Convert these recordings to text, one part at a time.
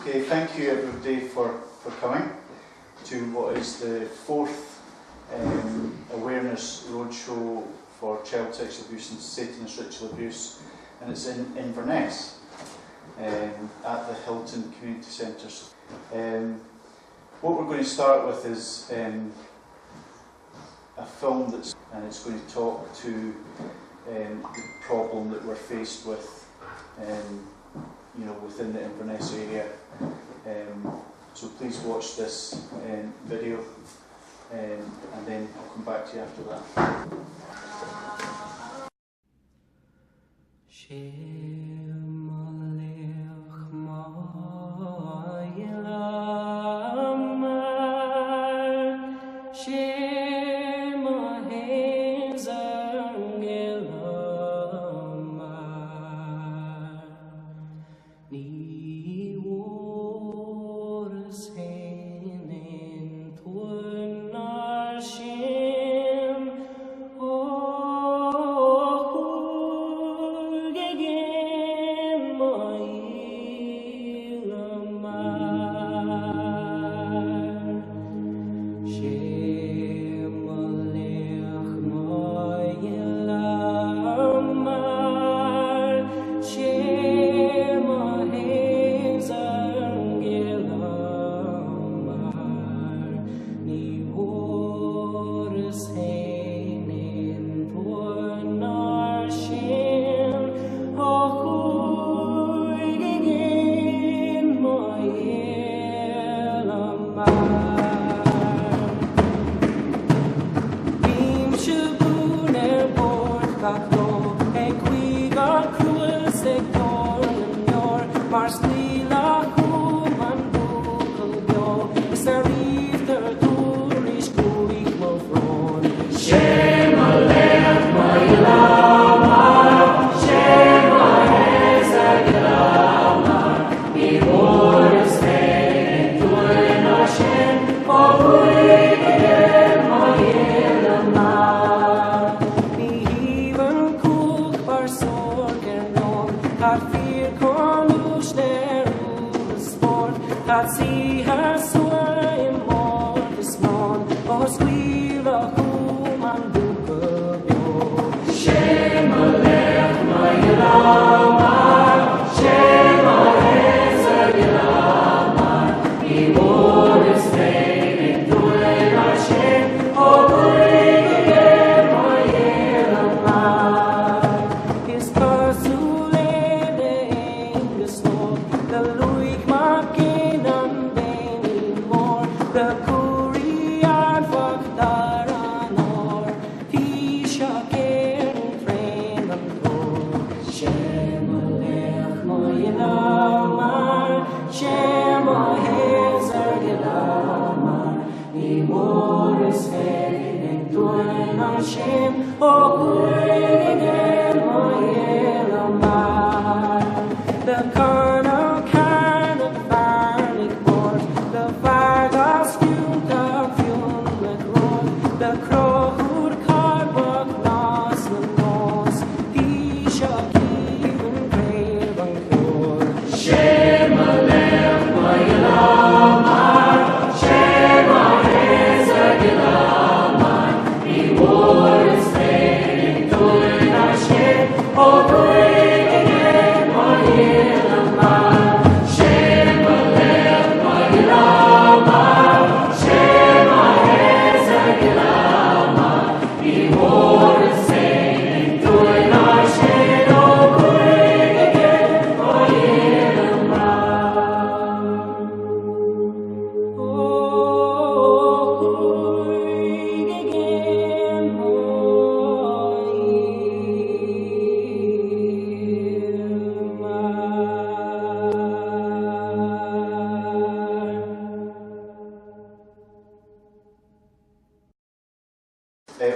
Okay, thank you everybody for coming to what is the fourth Awareness Roadshow for child sexual abuse and Satanist ritual abuse, and it's in Inverness at the Hilton Community Centres. What we're going to start with is a film and it's going to talk to the problem that we're faced with, within the Inverness area. So please watch this video, and then I'll come back to you after that.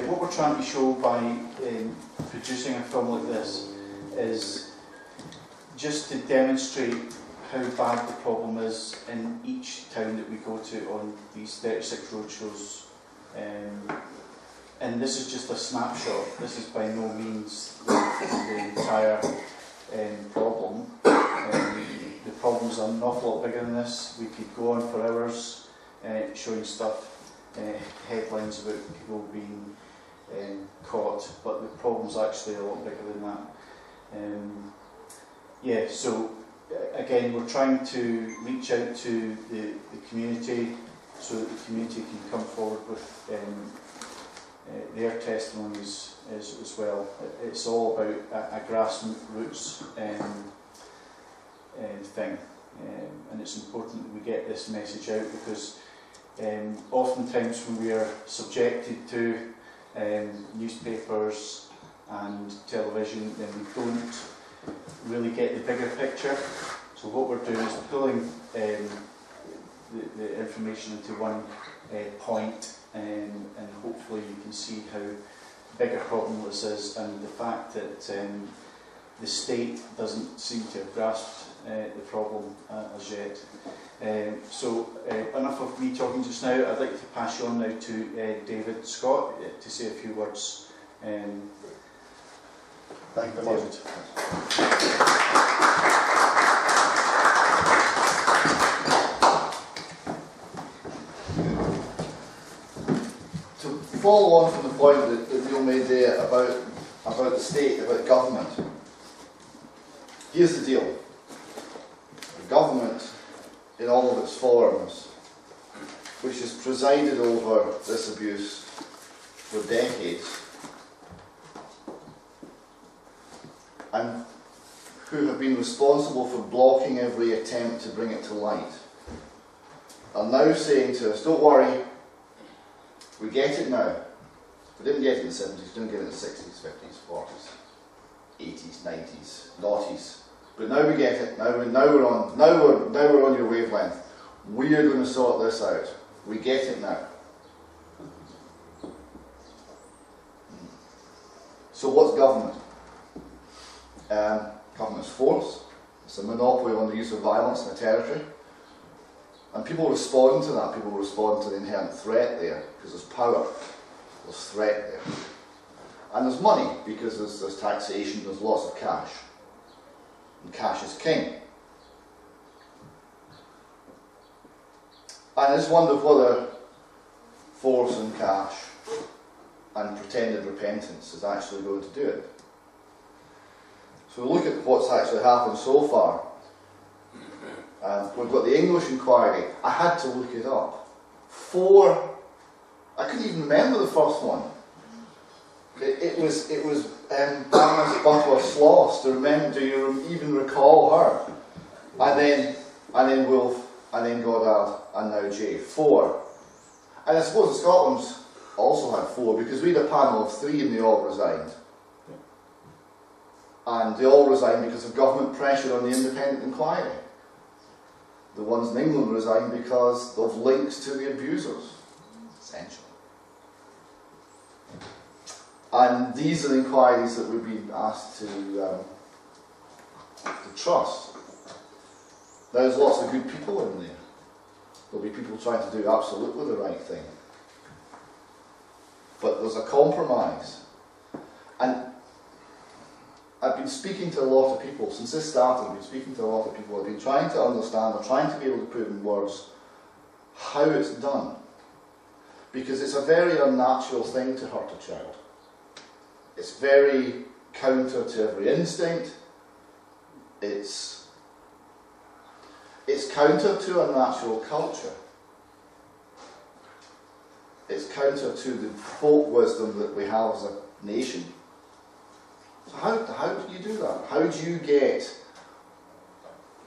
What we're trying to show by producing a film like this is just to demonstrate how bad the problem is in each town that we go to on these 36 roadshows. And this is just a snapshot. This is by no means the entire problem. the problems are an awful lot bigger than this. We could go on for hours showing stuff, headlines about people being caught, but the problem's actually a lot bigger than that. Yeah, so again, we're trying to reach out to the community so that the community can come forward with their testimonies as well. It's all about a grassroots thing, and it's important that we get this message out, because oftentimes when we are subjected to newspapers and television, then we don't really get the bigger picture. So what we're doing is pulling the information into one point, and hopefully you can see how big a problem this is, and the fact that the state doesn't seem to have grasped the problem as yet. So enough of me talking just now. I'd like to pass you on now to David Scott to say a few words. Thank you very much. To follow on from the point that Neil made there about the state, about government, here's the deal. The government, in all of its forms, which has presided over this abuse for decades, and who have been responsible for blocking every attempt to bring it to light, are now saying to us, don't worry, we get it now. We didn't get it in the 70s, we didn't get it in the 60s, 50s, 40s, 80s, 90s, noughties. But now we get it, now we're on your wavelength. We are going to sort this out. We get it now. So what's government? Government's force. It's a monopoly on the use of violence in a territory. And people respond to that. People respond to the inherent threat there, because there's power, there's threat there. And there's money, because there's taxation, there's lots of cash. And cash is king. And I just wonder whether force and cash and pretended repentance is actually going to do it. So we look at what's actually happened so far. We've got the English inquiry. I had to look it up. 4, I couldn't even remember the first one. It was Baroness Butler Sloss. Do you even recall her? And then Wolfe, and then Goddard, and now Jay. 4. And I suppose Scotland's also had 4, because we had a panel of 3 and they all resigned. And they all resigned because of government pressure on the independent inquiry. The ones in England resigned because of links to the abusers, essentially. And these are the inquiries that we've been asked to trust. There's lots of good people in there. There'll be people trying to do absolutely the right thing. But there's a compromise. And I've been speaking to a lot of people, since this started, I've been speaking to a lot of people. I've been trying to understand, or trying to be able to put in words how it's done. Because it's a very unnatural thing to hurt a child. It's very counter to every instinct. It's counter to a natural culture. It's counter to the folk wisdom that we have as a nation. So how do you do that? How do you get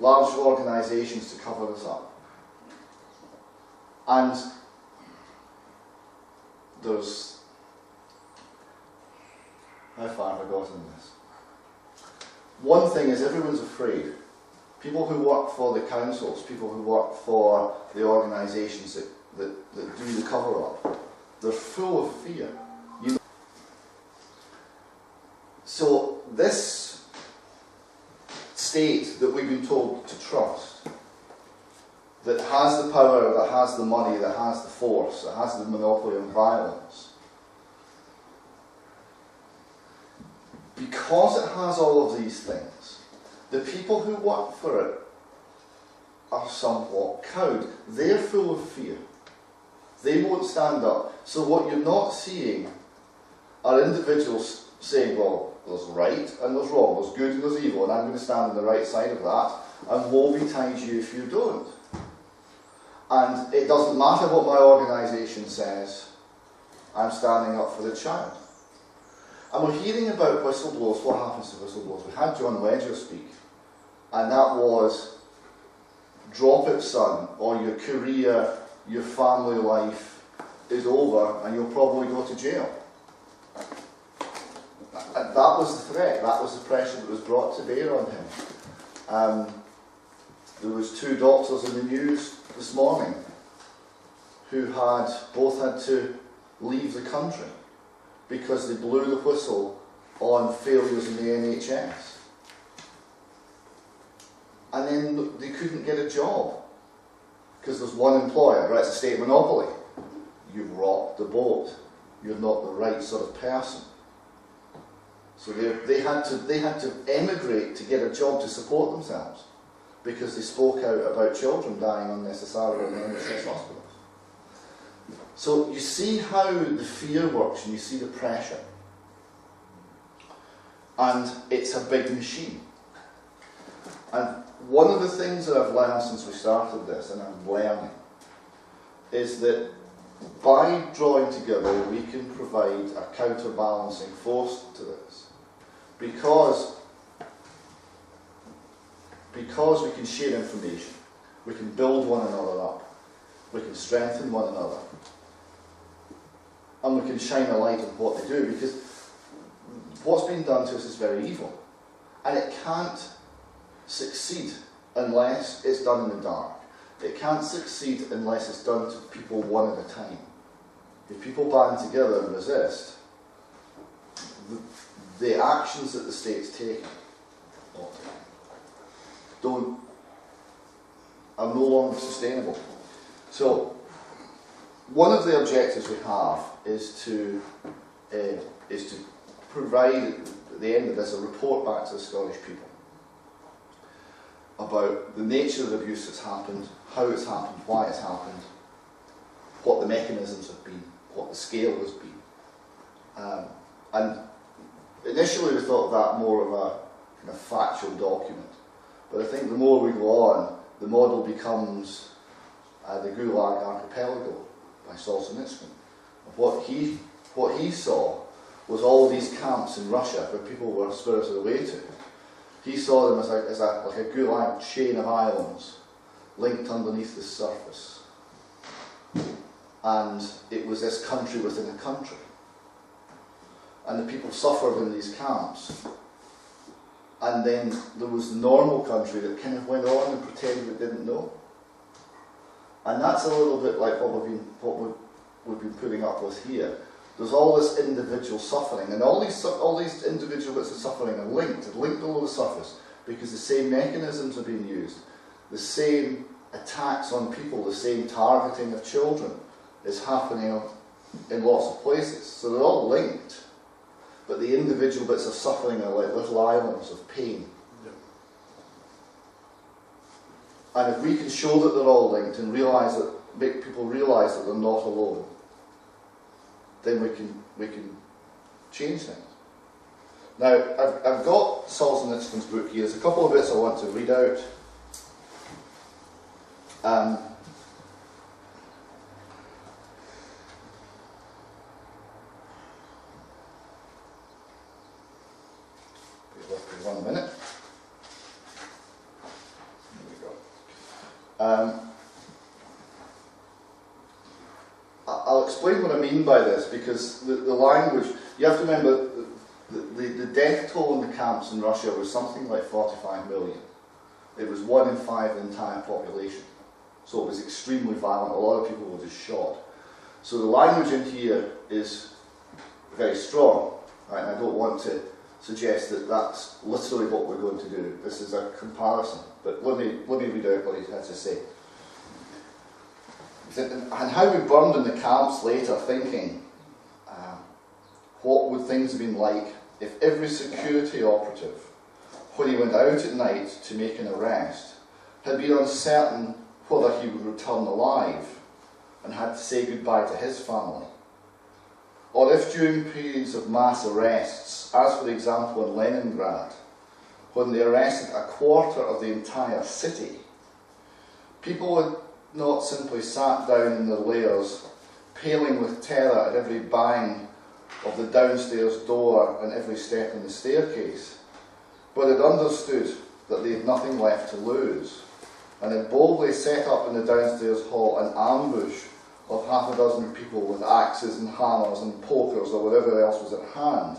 large organisations to cover this up? And there's... How far have I got in this? One thing is, everyone's afraid. People who work for the councils, people who work for the organisations that do the cover-up, they're full of fear. So this state that we've been told to trust, that has the power, that has the money, that has the force, that has the monopoly on violence, because it has all of these things, the people who work for it are somewhat cowed. They're full of fear. They won't stand up. So what you're not seeing are individuals saying, well, there's right and there's wrong, there's good and there's evil, and I'm going to stand on the right side of that, and woe betide you if you don't. And it doesn't matter what my organisation says, I'm standing up for the child. And we're hearing about whistleblowers. What happens to whistleblowers? We had John Ledger speak, and that was, drop it, son, or your career, your family life is over and you'll probably go to jail. And that was the threat, that was the pressure that was brought to bear on him. There was 2 doctors in the news this morning who both had to leave the country because they blew the whistle on failures in the NHS. And then they couldn't get a job because there's one employer, right? It's a state monopoly. You've rocked the boat. You're not the right sort of person. So they had to emigrate to get a job to support themselves because they spoke out about children dying unnecessarily in the NHS hospitals. So you see how the fear works and you see the pressure. And it's a big machine. And one of the things that I've learned since we started this, and I'm learning, is that by drawing together we can provide a counterbalancing force to this. Because we can share information, we can build one another up, we can strengthen one another, and we can shine a light on what they do, because what's been done to us is very evil, and it can't succeed unless it's done in the dark. It can't succeed unless it's done to people one at a time. If people band together and resist, the actions that the state's taking are no longer sustainable. So, one of the objectives we have is to provide, at the end of this, a report back to the Scottish people about the nature of the abuse that's happened, how it's happened, why it's happened, what the mechanisms have been, what the scale has been. And initially we thought of that more of a kind of factual document, but I think the more we go on, the model becomes the Gulag Archipelago by Solzhenitsyn. What he saw was all these camps in Russia where people were spirited away to. He saw them as like a Gulag chain of islands linked underneath the surface. And it was this country within a country. And the people suffered in these camps. And then there was the normal country that kind of went on and pretended it didn't know. And that's a little bit like what we've been putting up with here. There's all this individual suffering, and all these individual bits of suffering are linked below the surface, because the same mechanisms are being used, the same attacks on people, the same targeting of children is happening in lots of places. So they're all linked, but the individual bits of suffering are like little islands of pain. Yeah. And if we can show that they're all linked and make people realise that they're not alone, then we can change things. Now, I've got Solzhenitsyn's book here. There's a couple of bits I want to read out. Wait 1 minute. There we go. I'll explain what I mean by this, because the language, you have to remember, the death toll in the camps in Russia was something like 45 million. It was 1 in 5 of the entire population. So it was extremely violent. A lot of people were just shot. So the language in here is very strong. Right? And I don't want to suggest that that's literally what we're going to do. This is a comparison. But let me read out what he had to say. And how we burned in the camps later, thinking, what would things have been like if every security operative, when he went out at night to make an arrest, had been uncertain whether he would return alive and had to say goodbye to his family. Or if during periods of mass arrests, as for example in Leningrad, when they arrested a quarter of the entire city, people had not simply sat down in their lairs, paling with terror at every bang of the downstairs door and every step in the staircase, but had understood that they had nothing left to lose, and had boldly set up in the downstairs hall an ambush of half a dozen people with axes and hammers and pokers or whatever else was at hand.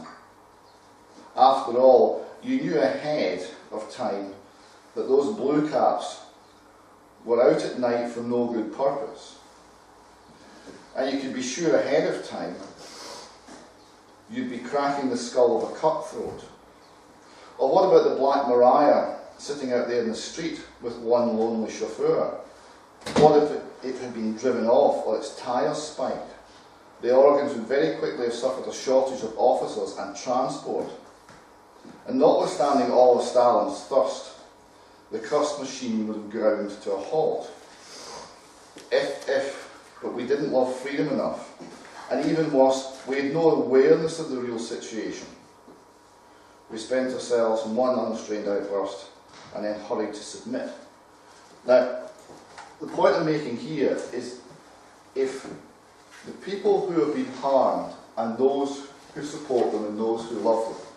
After all, you knew ahead of time that those blue caps were out at night for no good purpose. And you could be sure ahead of time you'd be cracking the skull of a cutthroat. Or what about the Black Maria sitting out there in the street with one lonely chauffeur? What if it had been driven off or its tyres spiked? The organs would very quickly have suffered a shortage of officers and transport. And notwithstanding all of Stalin's thirst, the crust machine would have ground to a halt. But we didn't love freedom enough. And even worse, we had no awareness of the real situation. We spent ourselves in one unrestrained outburst and then hurried to submit. Now, the point I'm making here is if the people who have been harmed and those who support them and those who love them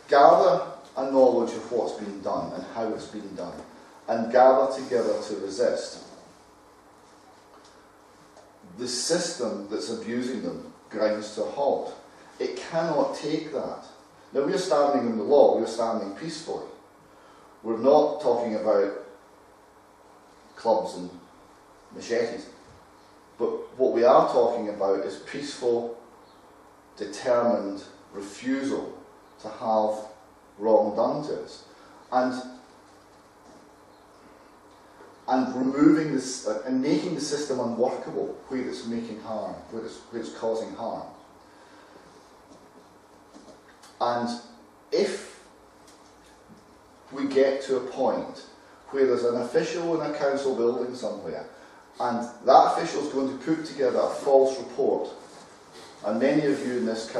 gather a knowledge of what's been done and how it's been done and gather together to resist, the system that's abusing them grinds to a halt. It cannot take that. Now, we're standing in the law, we're standing peacefully. We're not talking about clubs and machetes. But what we are talking about is peaceful, determined refusal to have wrong done to us. And removing this, and making the system unworkable where it's making harm, where it's causing harm. And if we get to a point where there's an official in a council building somewhere, and that official is going to put together a false report, and many of you in this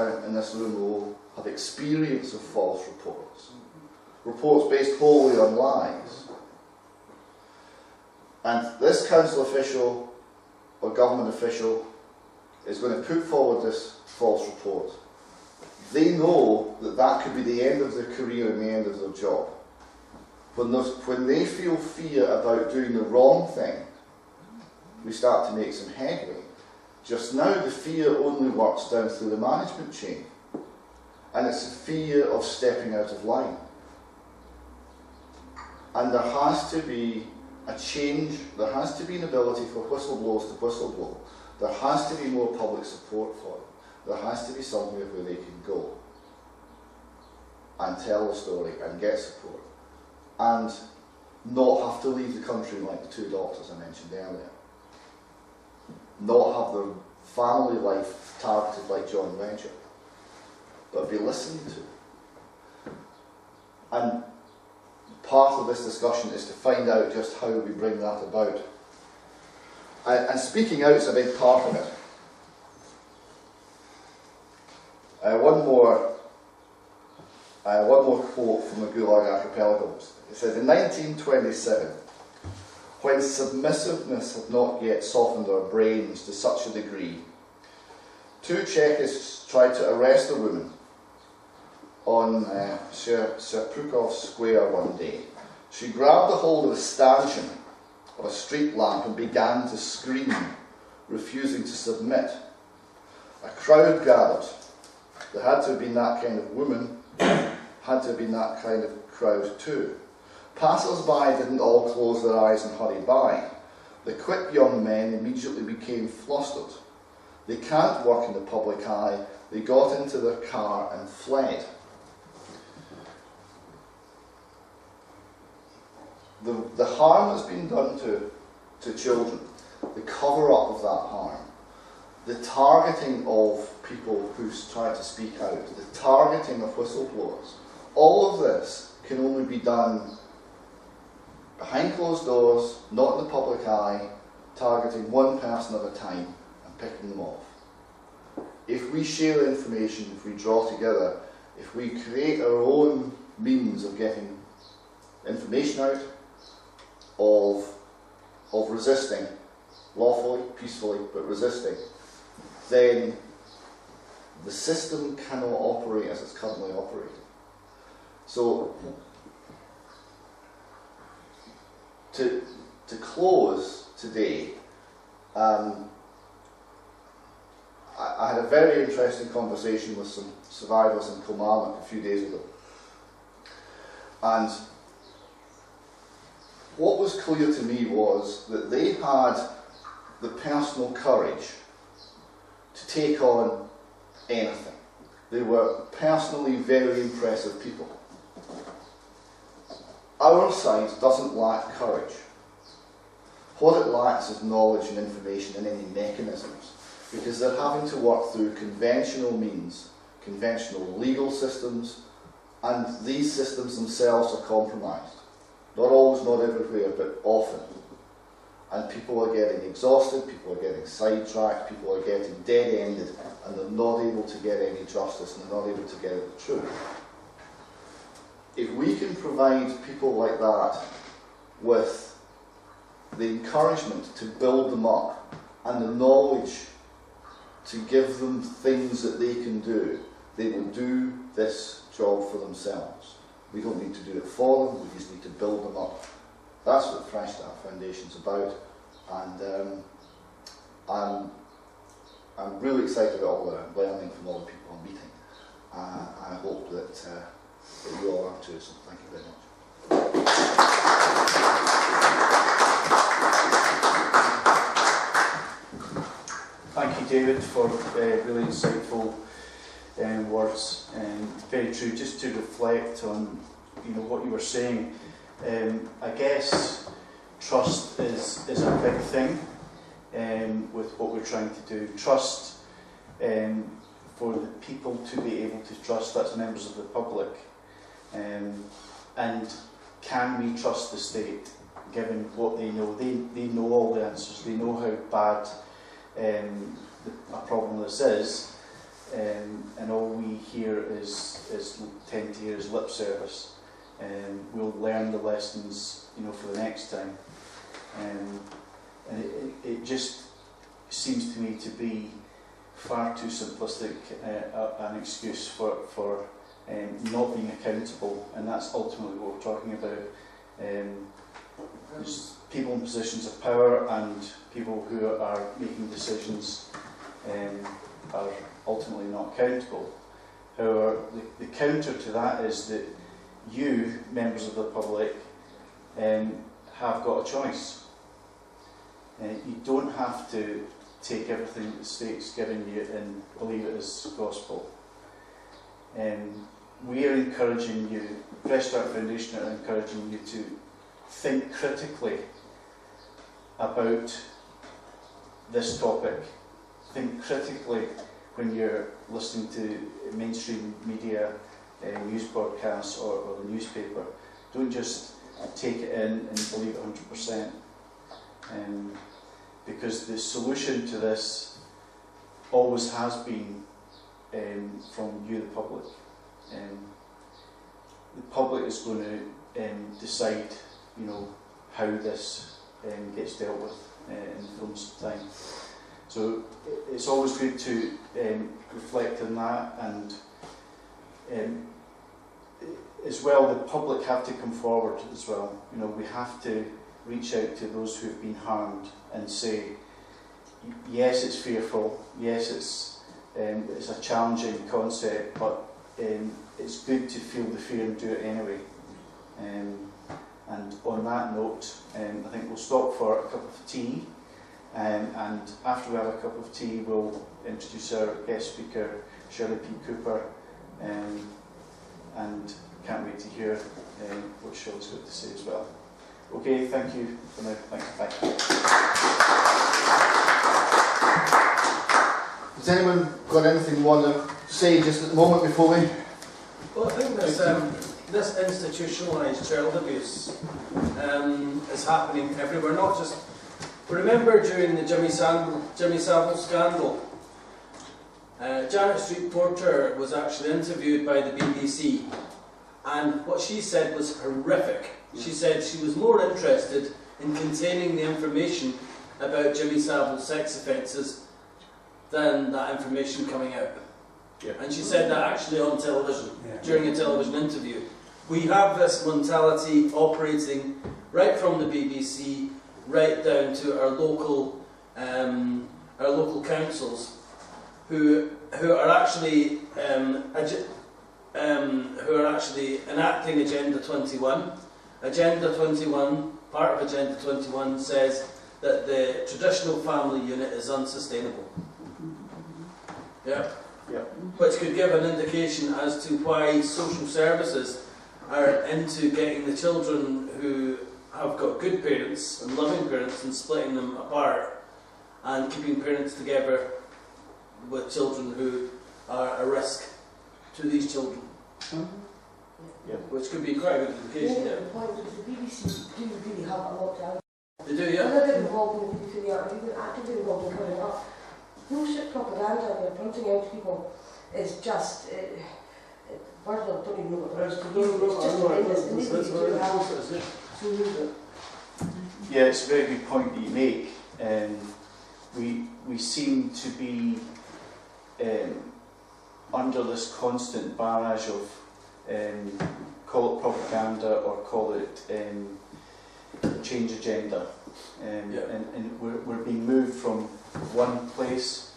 room will have experience of false reports, reports based wholly on lies. And this council official or government official is going to put forward this false report. They know that that could be the end of their career and the end of their job. When they feel fear about doing the wrong thing, we start to make some headway. Just now, the fear only works down through the management chain. And it's the fear of stepping out of line. And there has to be a change, there has to be an ability for whistleblowers to whistleblow. There has to be more public support for them. There has to be somewhere where they can go and tell the story and get support and not have to leave the country like the two doctors I mentioned earlier. Not have their family life targeted like John Ledger, but be listened to. And part of this discussion is to find out just how we bring that about. And speaking out is a big part of it. One more quote from the Gulag Archipelago. It says, in 1927, when submissiveness had not yet softened our brains to such a degree, two Chekists tried to arrest a woman on Serpukhov Square one day. She grabbed a hold of a stanchion of a street lamp and began to scream, refusing to submit. A crowd gathered. There had to have been that kind of woman, had to have been that kind of crowd too. Passers-by didn't all close their eyes and hurry by. The quick young men immediately became flustered. They can't work in the public eye. They got into their car and fled. The harm that's been done to children, the cover-up of that harm, the targeting of people who try to speak out, the targeting of whistleblowers, all of this can only be done behind closed doors, not in the public eye, targeting one person at a time and picking them off. If we share information, if we draw together, if we create our own means of getting information out, of resisting, lawfully, peacefully, but resisting, then the system cannot operate as it's currently operating. So, to close today, I had a very interesting conversation with some survivors in Kilmarnock a few days ago. And what was clear to me was that they had the personal courage to take on anything. They were personally very impressive people. Our side doesn't lack courage. What it lacks is knowledge and information and any mechanisms, because they're having to work through conventional means, conventional legal systems, and these systems themselves are compromised. Not always, not everywhere, but often. And people are getting exhausted, people are getting sidetracked, people are getting dead-ended, and they're not able to get any justice, and they're not able to get at the truth. If we can provide people like that with the encouragement to build them up and the knowledge to give them things that they can do, they will do this job for themselves. We don't need to do it for them, we just need to build them up. That's what Fresh Start Foundation's about, and I'm really excited about all that I'm learning from all the people I'm meeting. I hope that you all are too, so thank you very much. Thank you, David, for really insightful words. Very true. Just to reflect on, what you were saying. I guess trust is a big thing with what we're trying to do. Trust for the people to be able to trust. That's members of the public. And can we trust the state, given what they know? They know all the answers. They know how bad a problem this is, and all we hear tend to hear is lip service. We'll learn the lessons, for the next time. And it just seems to me to be far too simplistic an excuse for not being accountable, and that's ultimately what we're talking about. There's people in positions of power and people who are making decisions are ultimately not accountable. However, the counter to that is that you, members of the public, have got a choice. You don't have to take everything that the state's given you and believe it as gospel. We are encouraging you, Fresh Start Foundation are encouraging you to think critically about this topic. Think critically when you're listening to mainstream media, news broadcasts or the newspaper. Don't just take it in and believe it 100%. Because the solution to this always has been from you, the public. The public is going to decide, how this gets dealt with in the fullness of time. So it's always good to reflect on that, and as well, the public have to come forward as well. We have to reach out to those who have been harmed and say, yes, it's fearful, yes, it's a challenging concept, but it's good to feel the fear and do it anyway. And on that note, I think we'll stop for a cup of tea, and after we have a cup of tea, we'll introduce our guest speaker, Shirley P. Cooper, and can't wait to hear what Shirley's got to say as well. Okay, thank you for now. Thanks. Bye. Has anyone got anything you want to say just at the moment before we? Well, I think this institutionalised child abuse is happening everywhere, not just... Remember during the Jimmy Savile scandal, Janet Street Porter was actually interviewed by the BBC, and what she said was horrific. She said she was more interested in containing the information about Jimmy Savile's sex offences than that information coming out. And she said that actually on television, during a television interview. We have this mentality operating right from the BBC right down to our local councils, who are actually enacting Agenda 21. Agenda 21, part of Agenda 21 says that the traditional family unit is unsustainable. Yeah. Yeah. Which could give an indication as to why social services are into getting the children who have got good parents and loving parents and splitting them apart and keeping parents together with children who are a risk to these children. Yeah. Which could be quite a good indication. The point is the BBC do really have a lot to answer. They do, yeah. I'm a bit involved in the BBC, or even actively involved in putting up. Bullshit propaganda they're printing out to people is just, first of all, I don't even know what the words to use, it's just horrendous, and these do have. Yeah, it's a very good point that you make. We seem to be under this constant barrage of call it propaganda or call it change agenda, and we're being moved from one place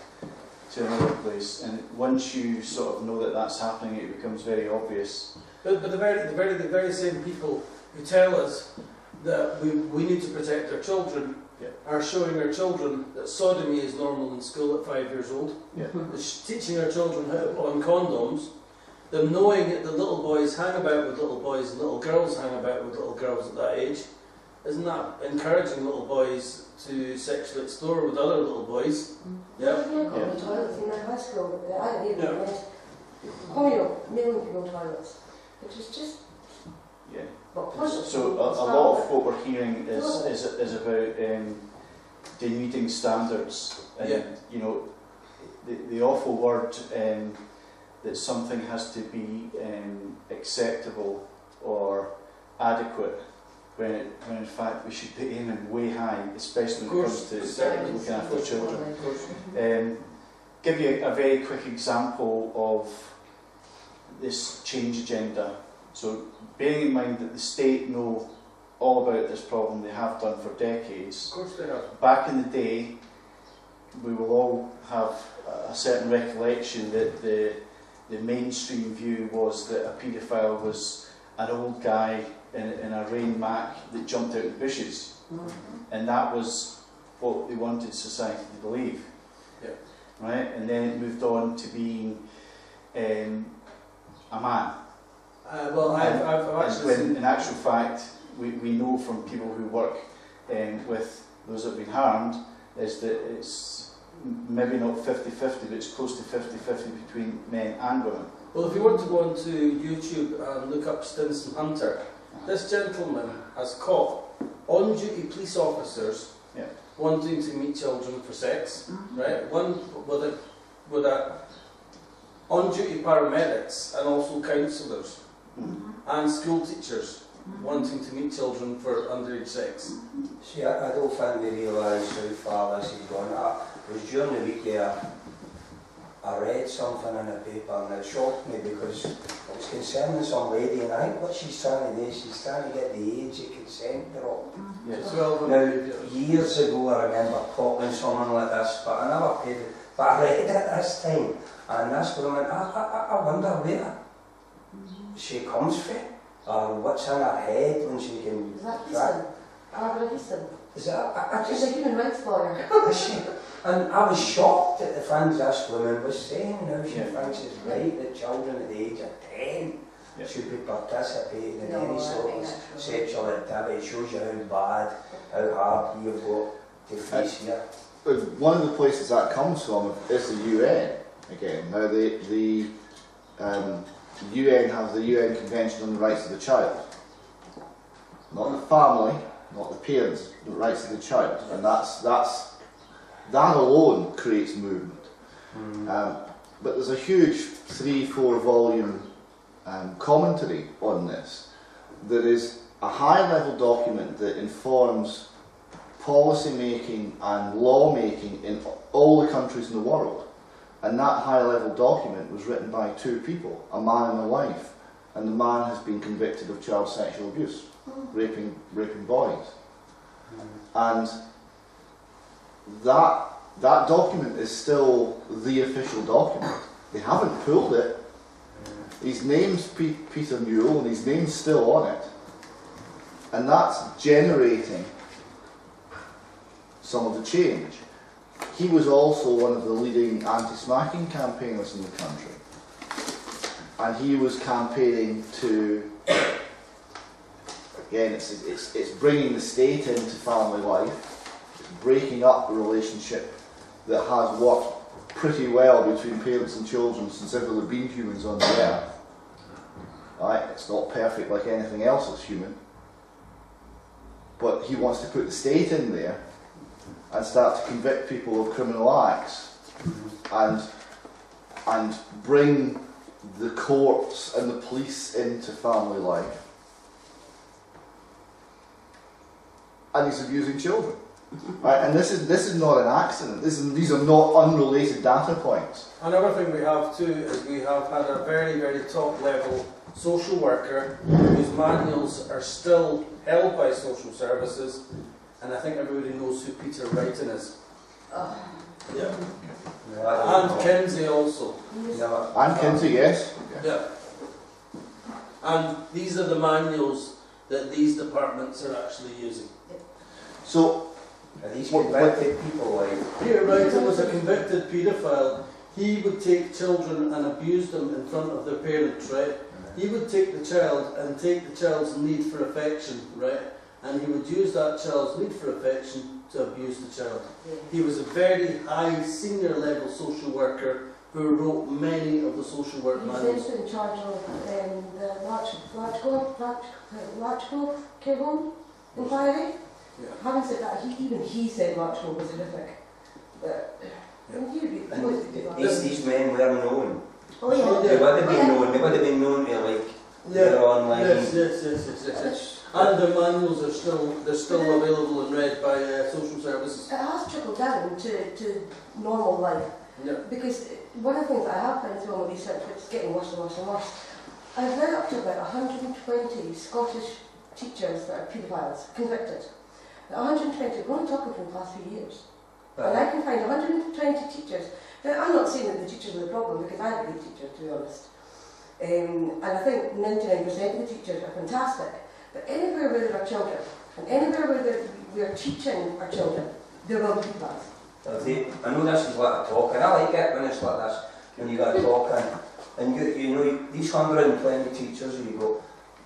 to another place, and once you sort of know that that's happening, it becomes very obvious. But the very same people who tell us that we need to protect our children are showing our children that sodomy is normal in school at 5 years old. Teaching our children how to put on condoms, them knowing that the little boys hang about with little boys and little girls hang about with little girls at that age. Isn't that encouraging little boys to sexually explore with other little boys? Yeah. The toilets in high school, I didn't even went kneeling to go toilets, which is just. Yeah. So a lot of what we're hearing is about denuding standards, and you know, the awful word that something has to be acceptable or adequate, when in fact we should be aiming way high, especially when it comes to looking after children. Give you a very quick example of this change agenda. So bearing in mind that the state know all about this problem, they have done for decades. Of course they have. Back in the day, we will all have a certain recollection that the mainstream view was that a paedophile was an old guy in a rain mac that jumped out of the bushes. And that was what they wanted society to believe. Yeah. Right? And then it moved on to being a man. Well, I've actually seen... In actual fact, we know from people who work with those that have been harmed, is that it's maybe not 50-50, but it's close to 50-50 between men and women. Well, if you want to go onto YouTube and look up Stinson Hunter, this gentleman has caught on-duty police officers wanting to meet children for sex, right? One with a on-duty paramedics and also counsellors and school teachers wanting to meet children for underage sex. See, I don't think they realise how far this has gone. It was during the week there, I read something in the paper and it shocked me because it was concerning some lady, and I think what she's trying to do is she's trying to get the age of consent dropped. Yes. Now, years ago I remember copying something like this, but I never paid it. But I read it this time, and this woman, I wonder where she comes from, or what's in her head when she can... Is that Easton? Barbara Easton? Is that... She's a human rights lawyer. Is she? And I was shocked at the things this woman was saying. Now she thinks it's right that children at the age of 10 should be participating in any sort of sexual activity. It shows you how bad, how hard you've got to face here. But one of the places that comes from is the UN again. Now the the UN has the UN Convention on the Rights of the Child. Not the family, not the parents, the rights of the child. And that alone creates movement. But there's a huge 3-4 volume commentary on this. There is a high-level document that informs policy making and law making in all the countries in the world. And that high-level document was written by 2 people, a man and a wife. And the man has been convicted of child sexual abuse, raping boys. And that document is still the official document. They haven't pulled it. His name's Peter Newell, and his name's still on it. And that's generating some of the change. He was also one of the leading anti-smacking campaigners in the country. And he was campaigning to, again, it's bringing the state into family life, it's breaking up a relationship that has worked pretty well between parents and children since ever there have been humans on the earth. Right? It's not perfect like anything else that's human. But he wants to put the state in there and start to convict people of criminal acts and bring the courts and the police into family life. And he's abusing children. Right? And this is not an accident. These are not unrelated data points. Another thing we have too is we have had a very, very top level social worker whose manuals are still held by social services, and I think everybody knows who Peter Wrighton is. Yeah. And Kinsey also. And Kinsey, yes. Yeah. And these are the manuals that these departments are actually using. So, are these convicted people like? Peter Wrighton was a convicted paedophile. He would take children and abuse them in front of their parents, right? He would take the child and take the child's need for affection, right? And he would use that child's need for affection to abuse the child. He was a very high senior level social worker who wrote many of the social work manuals. He's in charge of the Larchgrove care home inquiry. Yeah. Having said that, even he said Larchgrove was horrific. But These men were known. oh yeah. They would have been known. They would have been known to like they're online. Yes. And the manuals are still available and read by social services. It has trickled down to normal life. Yeah. Because one of the things I have found through all my research, which is getting worse and worse and worse, I've read up to about 120 Scottish teachers that are paedophiles convicted. 120, we're only talking from the past few years. And I can find 120 teachers. Now, I'm not saying that the teachers are the problem, because I had a great teacher, to be honest. And I think 99% of the teachers are fantastic. But anywhere where there are children, and anywhere where we're teaching our children, there will be paedophiles. I know this is like a talk, and I like it when it's like this, when you got a talk and you know, these 120 teachers, you go,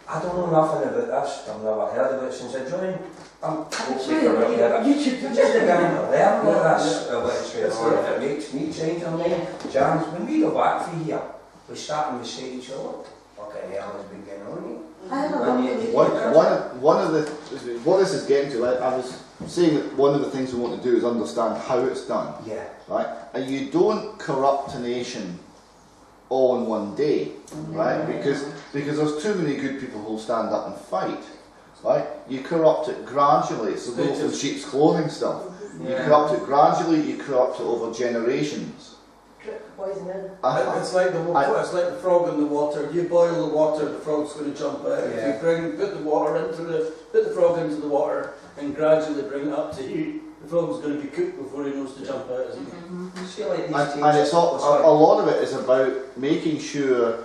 I don't know nothing about this, I've never heard of it since I joined. I'm hopefully YouTube just beginning to learn about this, if it makes me change my mind. James, when we go back for here, we start and we say to each other, what kind of hell has been going on here? What this is getting to, I was saying that one of the things we want to do is understand how it's done. Yeah. Right? And you don't corrupt a nation all in one day, right? Because there's too many good people who'll stand up and fight. Right? You corrupt it gradually. It's the wolf in sheep's clothing stuff. You corrupt it gradually, you corrupt it over generations. It's like the frog in the water. You boil the water, the frog's going to jump out. Yeah. If you put the frog into the water and gradually bring it up to heat, the frog's going to be cooked before he knows to jump out, isn't he? And it's all, a lot of it is about making sure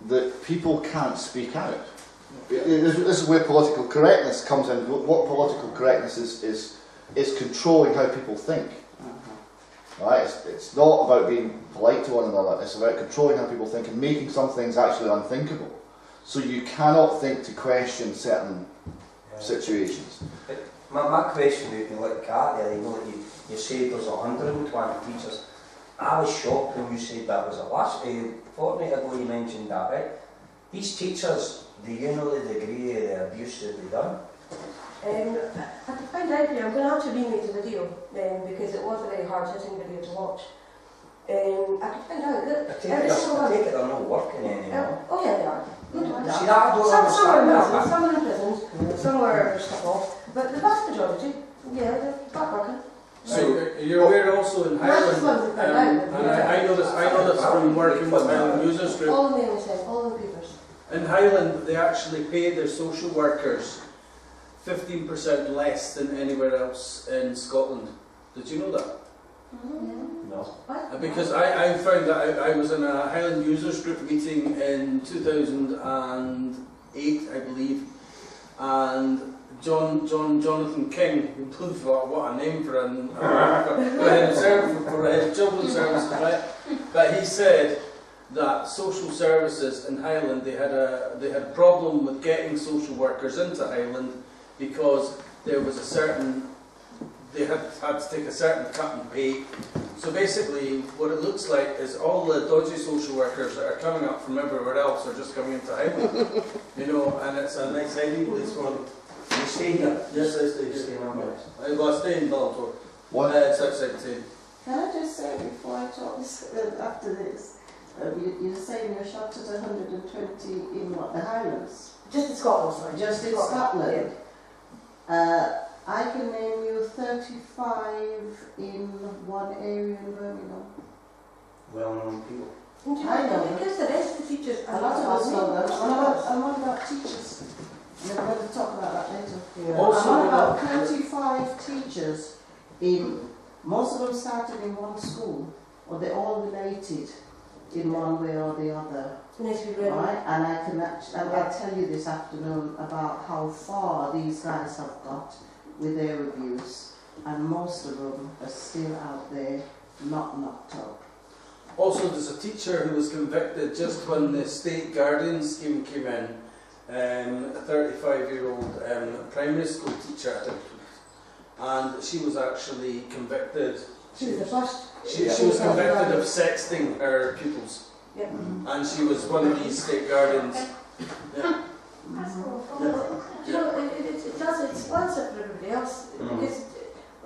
that people can't speak out. This is where political correctness comes in. What political correctness is controlling how people think. Right? It's not about being polite to one another, it's about controlling how people think and making some things actually unthinkable. So you cannot think to question certain situations. My question would be like Kat there, you know, you said there's 120 teachers. I was shocked when you said that was a fortnight ago you mentioned mentioned that, right? These teachers, do you know the degree of the abuse that they've done? I could find out for you. I'm going to have to remake the video because it was a very hard-hitting video to watch. I could find out that I take it they're not working anymore. oh yeah, they are. See, that I don't understand that. Some are in prisons, some are stuck off, but the vast majority, yeah, they're back working. So you're aware also in Highland, and I know this from working with Highland Users Group. All in the MSN, all in the papers. In Highland, they actually pay their social workers 15% less than anywhere else in Scotland. Did you know that? No. What? Because I found that I was in a Highland Users Group meeting in 2008, I believe, and Jonathan King, what a name for a children's services, right? But he said that social services in Highland, they had a problem with getting social workers into Highland because there was they had to take a certain cut in pay. So basically, what it looks like is all the dodgy social workers that are coming up from everywhere else are just coming into Highland, and it's a nice hiding place for them. You stay here? Yes, I stay here. I stay in No.4. What? It's outside town. Can I just say before I talk after this, you're saying you're shot at 120 in what, the Highlands? Just in Scotland, sorry. Just in Scotland? I can name you 35 in one area in Birmingham. Well-known people. I know. Because the rest of the teachers A lot of us know that. I'm on about teachers. And I'm going to talk about that later. Yeah. Also, I'm on about 35 teachers most of them started in one school, or they're all related in one way or the other. Right? And I can I'll tell you this afternoon about how far these guys have got with their abuse, and most of them are still out there, not knocked up. Also, there's a teacher who was convicted just when the state guardian scheme came in, a 35-year-old primary school teacher, I think, and she was actually convicted. She was the first. She was convicted of sexting her pupils, Yeah. and she was one of these state guardians. Yeah. You know, it spoils it for everybody else. Because,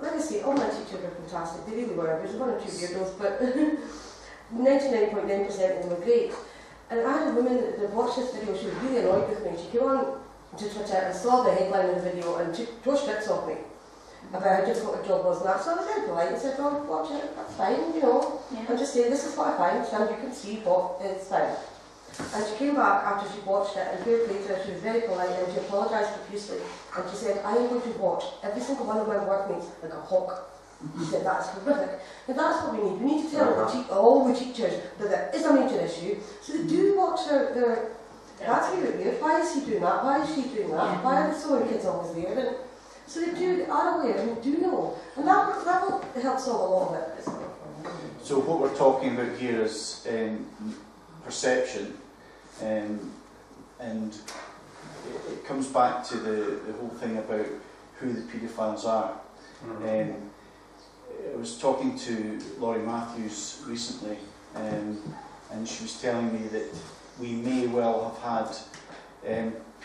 like I say, all my teachers were fantastic. They really were. There's one or two weirdos, but 99.9% of them were great. And I had a woman that watched this video. She was really annoyed with me. She came on to Twitter and saw the headline of the video and tore strips off me about how difficult her job was and that. So I was very polite and said, "Oh, watch it. That's fine. Yeah. I'm just saying this is what I find, and you can see what is fine." And she came back after she watched it, and a year later she was very polite and she apologised profusely. And she said, "I am going to watch every single one of my workmates like a hawk." She said, "That's horrific." And that's what we need. We need to tell all the teachers that there is a major issue, so they do watch their that's really weird. Why is he doing that? Why is she doing that? Why are there so many kids always there? And so they are aware and do know. And that will help solve a lot of it. So what we're talking about here is perception, and it comes back to the whole thing about who the paedophiles are. I was talking to Laurie Matthews recently, and she was telling me that we may well have had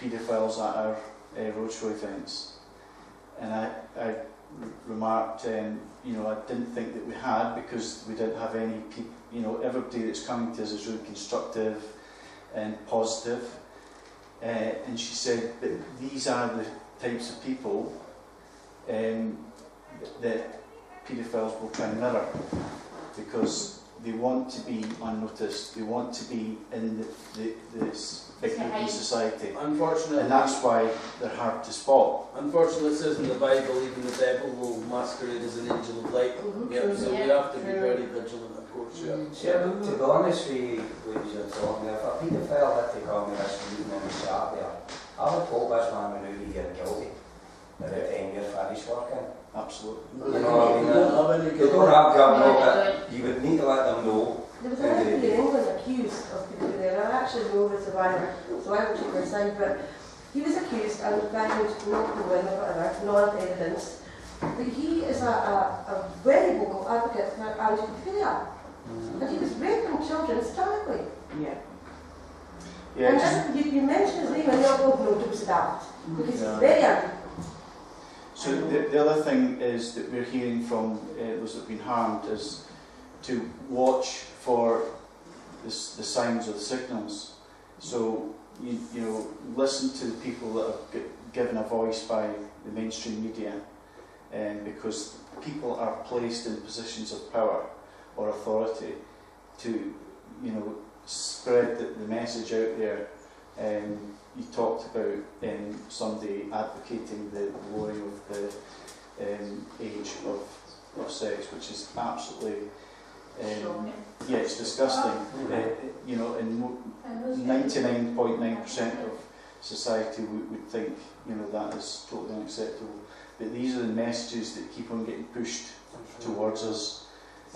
paedophiles at our roadshow events, and I remarked, I didn't think that we had, because we didn't have any people, everybody that's coming to us is really constructive and positive, and she said that these are the types of people that paedophiles will try and mirror, because they want to be unnoticed, they want to be in this big group in society, Unfortunately, and that's why they're hard to spot. Unfortunately, it says in the Bible, even the devil will masquerade as an angel of light. Yep, so we have to be very vigilant, of course. Yeah. To be honest with you, you're talking, if a paedophile had to come with us meeting in the chat there, I would hope this man would know you're guilty by the time you're finished working. Absolutely. You know what I mean? They don't have guilt, but you would need to let them know. There was anybody in England accused of being there. I actually know the survivor, so I would take their side, but he was accused and found not to win or whatever, not evidence. But he is a very vocal advocate for anti-pedophilia. And he was raping children systemically. Yeah. Yeah, And just, just, you mentioned his name and you're going, no, do about it. Because Yeah. it's very angry. so the other thing is that we're hearing from those that have been harmed is to watch for the signs or the signals. So, you know, listen to the people that are given a voice by the mainstream media, because people are placed in positions of power or authority to, you know, spread the message out there. You talked about somebody advocating the lowering of the age of sex, which is absolutely, yeah, it's disgusting. You know, in 99.9% of society would think, you know, that is totally unacceptable. But these are the messages that keep on getting pushed towards us,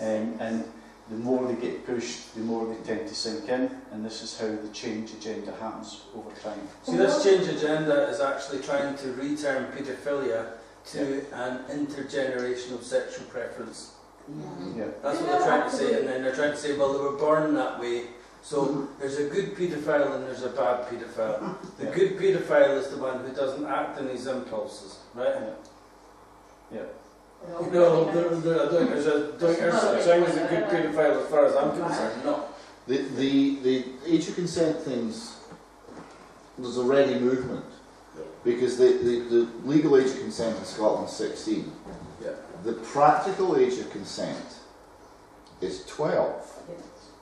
and the more they get pushed, the more they tend to sink in, and this is how the change agenda happens over time. See, this change agenda is actually trying to return paedophilia to an intergenerational sexual preference. Yeah. That's what they're trying to say, and then they're trying to say, well, they were born that way, so there's a good paedophile and there's a bad paedophile. The good paedophile is the one who doesn't act on his impulses, right? Yeah. No, I don't think there's such thing as a good paedophile as far as I'm concerned, no. The age of consent things, there's already movement. Because the legal age of consent in Scotland is 16. Yeah. The practical age of consent is 12.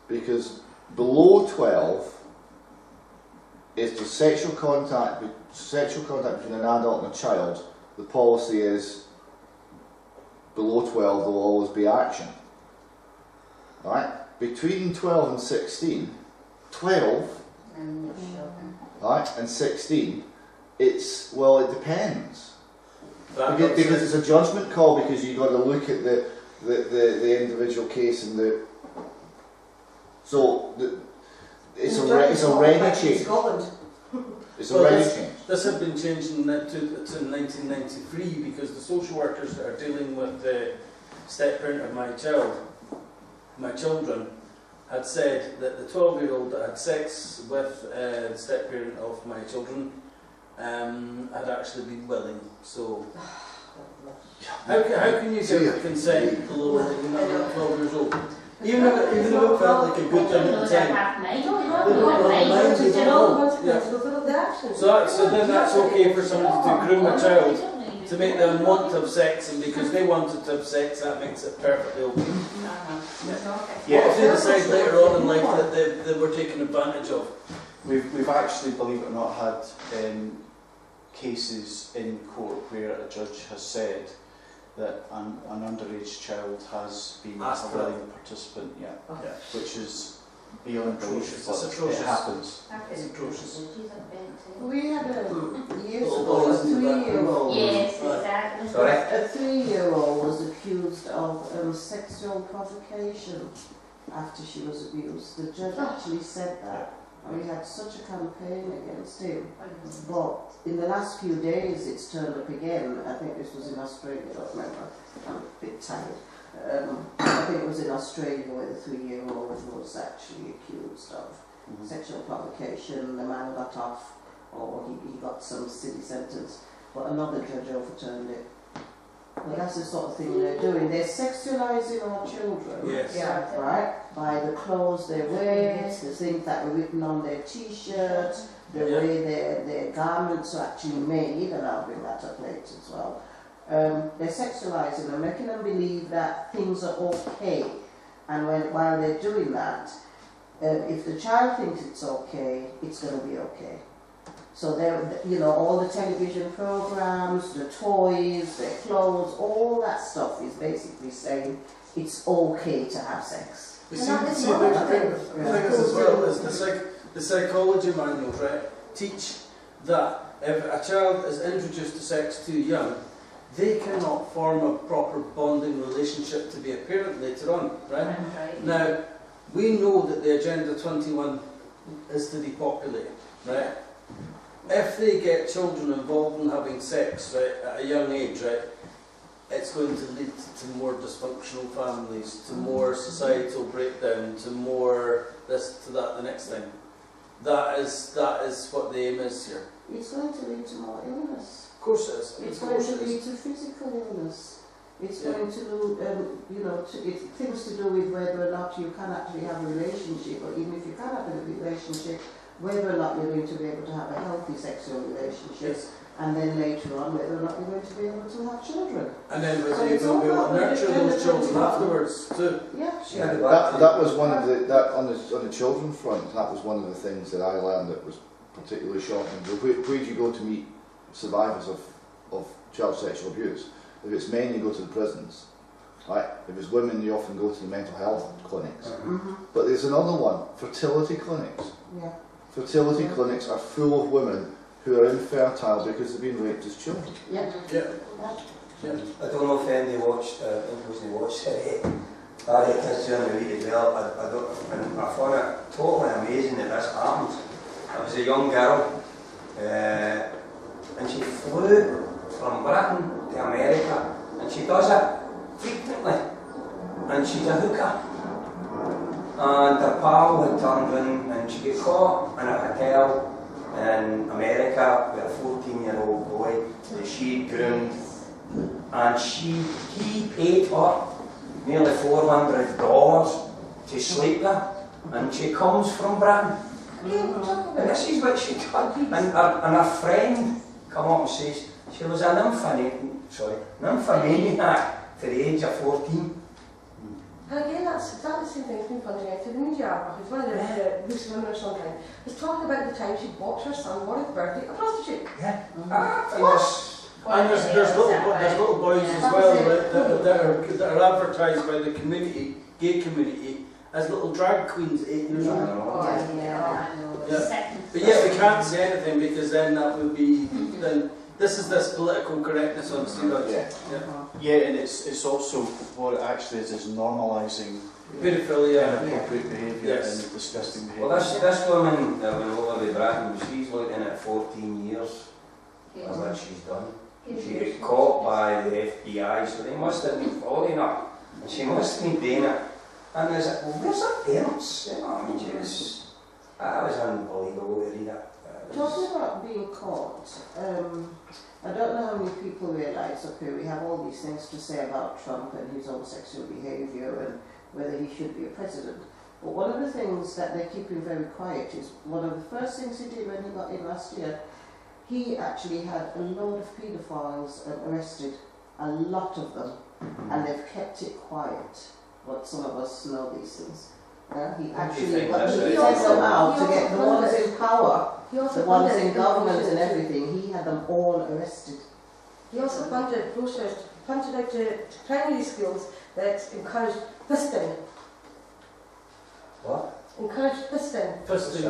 Because below 12, if there's sexual contact between an adult and a child, the policy is below 12 there will always be action. Right? Between 12 and 16, 12 right, and 16, it's, well, it depends. Because it's a judgment call, because you've got to look at the individual case and the. So it's already changed. It's already changed. This had been changed in 1993 because the social workers that are dealing with the step parent of my children, had said that the 12-year-old that had sex with the step parent of my children had actually been willing. So how can you give consent below 12 years old? Even if it felt like a good thing at the time. So then that's okay for somebody to groom a child to make them want to have sex, and because they wanted to have sex, that makes it perfectly okay. Yeah. If they decide later on in life that they were taken advantage of. We've actually, believe it or not, had cases in court where a judge has said that an underage child has been a willing participant, which is beyond belief, but it happens. It's atrocious. We had years ago a 3-year-old. Yes, exactly. Sorry? A 3-year-old was accused of sexual provocation after she was abused. The judge actually said that. And we had such a campaign against him. But in the last few days it's turned up again. I think this was in Australia, I don't remember. I'm a bit tired. I think it was in Australia where the 3-year-old was actually accused of sexual provocation. The man got off, or he got some silly sentence, but another judge overturned it. But that's the sort of thing they're doing. They're sexualising our children, Yes. right? By the clothes they wear, the things that are written on their t-shirts, the way their garments are actually made, and I'll bring that up later as well. They're sexualising them, making them believe that things are okay. And while they're doing that, if the child thinks it's okay, it's going to be okay. So all the television programs, the toys, their clothes, all that stuff is basically saying it's okay to have sex. You see the thing is as well is the psychology manuals, right, teach that if a child is introduced to sex too young, they cannot form a proper bonding relationship to be a parent later on, right? Now, we know that the Agenda 21 is to depopulate, right? If they get children involved in having sex, right, at a young age, right, it's going to lead to more dysfunctional families, to more societal breakdown, to more this, to that, the next thing. that is what the aim is here. It's going to lead to more illness. Of course it is. It's going to lead to physical illness. It's going to, you know, things to do with whether or not you can actually have a relationship, or even if you can have a relationship, whether or not you're going to be able to have a healthy sexual relationship, Yes. and then later on whether or not you're going to be able to have children. And then whether you will be able to nurture those children afterwards too. Yeah. That was one of the, on the children front, that was one of the things that I learned that was particularly shocking. Where do you go to meet survivors of child sexual abuse? If it's men, you go to the prisons, right? If it's women, you often go to the mental health clinics. But there's another one, fertility clinics. Yeah. Fertility clinics are full of women who are infertile because they've been raped as children. Yeah. Yeah. I don't know if anybody watched, it. I read this during the week as well. I found it totally amazing that this happened. It was a young girl, and she flew from Britain to America, and she does it frequently, and she's a hooker. And her pal had turned in, and she got caught in a hotel in America with a 14-year-old boy that she groomed, and he paid her nearly $400 to sleep there, and she comes from Britain. And this is what she done. And her friend come up and says she was a nymphomaniac to the age of 14. And again, that's exactly the same thing that's been pointed out to the media. Because one of the whistleblowers sometimes was talking about the time she bought her son, for his birthday, a prostitute. Yeah. And there's little boys as well that are advertised by the community, gay community, as little drag queens 8 years old. But yet we can't say anything because then that would be then this is this political correctness on steroids. Yeah, and it's also what it actually is normalising pedophilia, inappropriate behaviour and disgusting behaviour. Well, this woman that went over to Britain, she's looking at 14 years of what she's done. She got caught by the FBI, so they must have been following her. And she must have been doing it. And there's where's her parents? You know, I mean, that was unbelievable to read that. Talking about being caught, I don't know how many people realise, okay, we have all these things to say about Trump and his homosexual behaviour and whether he should be a president. But one of the things that they keep him very quiet is one of the first things he did when he got in last year, he actually had a load of paedophiles arrested, a lot of them, and they've kept it quiet. But some of us know these things. He actually sent them out to get the ones in power, the ones in government and everything. He had them all arrested. He also funded brochures, pointed out to primary schools that encouraged fisting. What? Encouraged fisting. Fisting,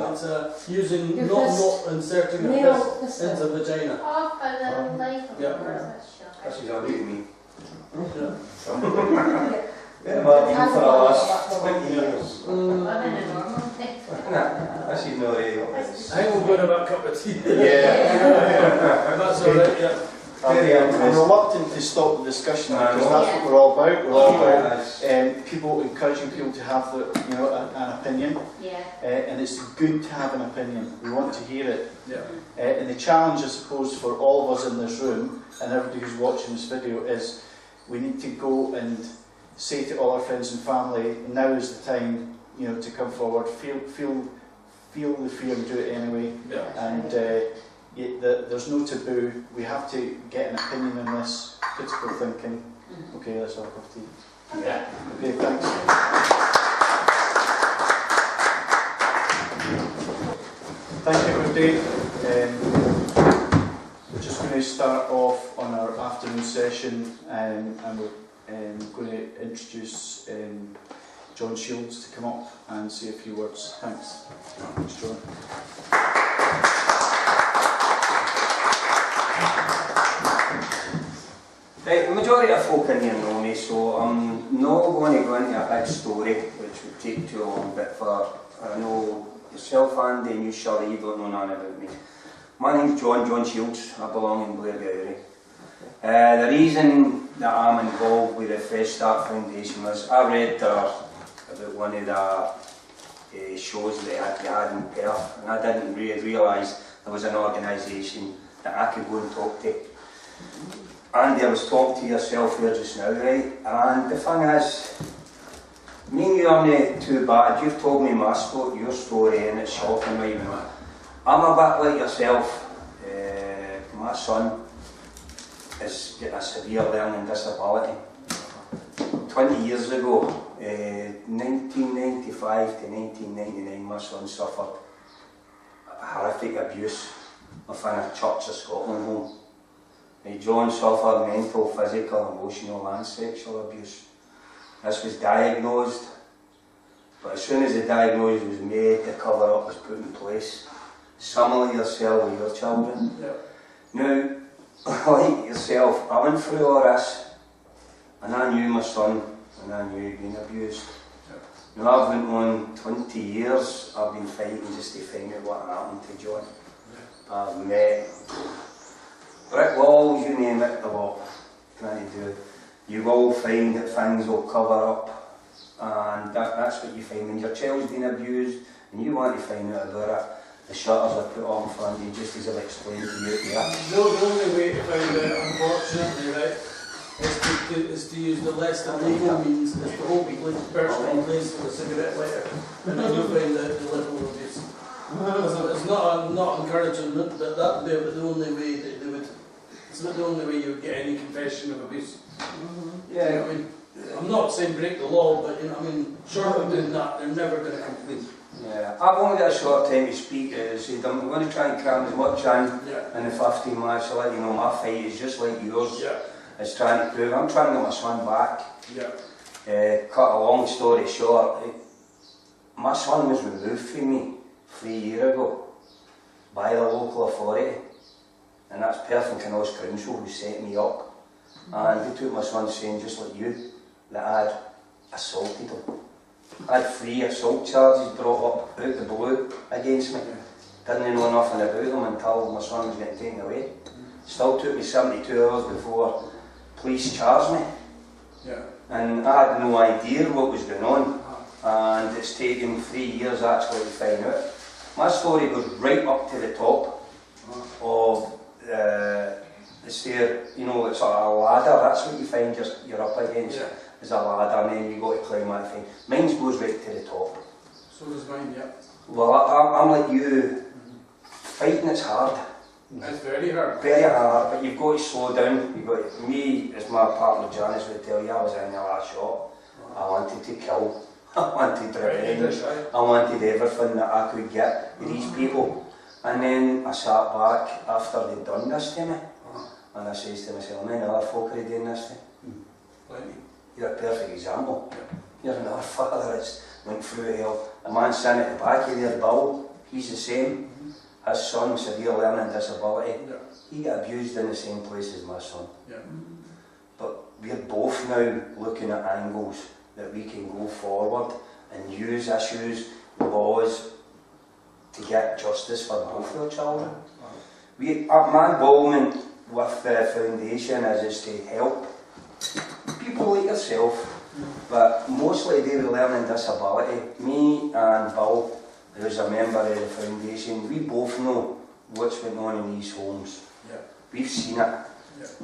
it's using, not inserting a fist into the vagina. Oh, for the life of Yeah. This is already me. Yeah. Yeah, but been for the last 20 years. I'm in a normal thing. This is no real. I think we'll go to that cup of tea. That's alright, yeah. I'm reluctant to stop the discussion because that's what we're all about. We're all about people encouraging people to have an opinion, and it's good to have an opinion. We want to hear it. Yeah. And the challenge, I suppose, for all of us in this room and everybody who's watching this video is we need to go and say to all our friends and family, now is the time, to come forward. Feel the fear and do it anyway. Yeah. And there's no taboo. We have to get an opinion on this. Critical thinking. Okay, that's all of tea. Yeah. Okay, thanks. Thank you, everybody. We're just going to start off on our afternoon session, and we're going to introduce John Sheilds to come up and say a few words. Thanks. Thanks, John. Right, the majority of folk in here know me, so I'm not going to go into a big story, which would take too long, but for I know yourself, Andy, and you, Shirley, you don't know none about me. My name's John Sheilds. I belong in Blairgowrie. The reason that I'm involved with the Fresh Start Foundation was I read about one of the shows that you had in Perth, and I didn't really realise there was an organisation that I could go and talk to. Andy, I was talking to yourself here just now, right? And the thing is, me and you aren't too bad. You've told me your story, and it's shocking, right? I'm a bit like yourself. My son has got a severe learning disability. 20 years ago, 1995 to 1999, my son suffered horrific abuse within a Church of Scotland home. John suffered mental, physical, emotional and sexual abuse. This was diagnosed, but as soon as the diagnosis was made, the cover-up was put in place. Similar yourself with your children. Now, like yourself, I went through all this, and I knew my son, and I knew he'd been abused. Now, I've went on 20 years, I've been fighting just to find out what happened to John. I've met brick walls, you name it, the lot. Trying to do it. You will find that things will cover up, and that's what you find when your child's been abused, and you want to find out about it. The shutters are put on for you, just as I've explained to you here. The only way to find out, unfortunately, right, is to use the less than legal means, is to hold the person in place for a cigarette lighter, and then you'll find out the level of abuse. It's not, I'm not encouraging that that would be the only way that they would, it's not the only way you would get any confession of abuse. Yeah. You know what I mean? I'm not saying break the law, but you know what I mean, short of doing that, they're never going to complete. Yeah, I've only got a short time to speak. I'm going to try and cram as much in the 15 minutes to let you know my fight is just like yours. It's trying to prove, I'm trying to get my son back. Cut a long story short, my son was removed from me 3 years ago by the local authority, and that's Perth and Canals Council who set me up, and they took my son saying, just like you, that I'd assaulted him. I had 3 assault charges brought up out the blue against me. Didn't know nothing about them until my son was getting taken away. Still took me 72 hours before police charged me. And I had no idea what was going on. And it's taken 3 years actually to find out. My story goes right up to the top of the stair, you know, it's sort of a ladder, that's what you find you're up against. Is a ladder, and then you got to climb that thing. Mine goes right to the top. So does mine, Well, I'm like you. Fighting it's hard. It's very hard. Very hard, but you've got to slow down. You've got to, me, as my partner Janice would tell you, I was in the last shot. I wanted to kill. I wanted revenge. I wanted everything that I could get with these people. And then I sat back after they'd done this to me, and I says to myself, many other folk are doing this to me. You're a perfect example. You're another father that's went through hell. A man sitting at the back of there, Bill, he's the same. His son, severe learning disability, he got abused in the same place as my son. But we're both now looking at angles that we can go forward and use issues, laws, to get justice for both our children. My involvement with the foundation is to help people like yourself, but mostly they with learning disability. Me and Bill, who's a member of the foundation, we both know what's going on in these homes. We've seen it.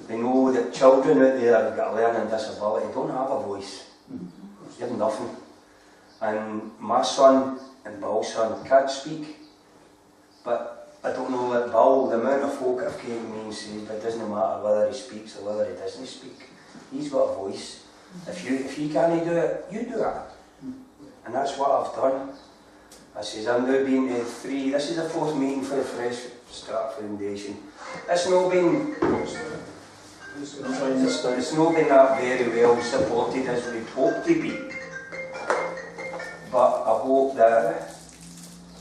We know that children out there who've got a learning disability don't have a voice. They have nothing. And my son and Bill's son can't speak, but I don't know that Bill, the amount of folk have came to me and said, it doesn't matter whether he speaks or whether he doesn't speak. He's got a voice. If he can't do it, you do it. And that's what I've done. I says, I'm now been to 3, this is the 4th meeting for the Fresh Start Foundation. It's not been that very well supported as we'd hoped to be. But I hope that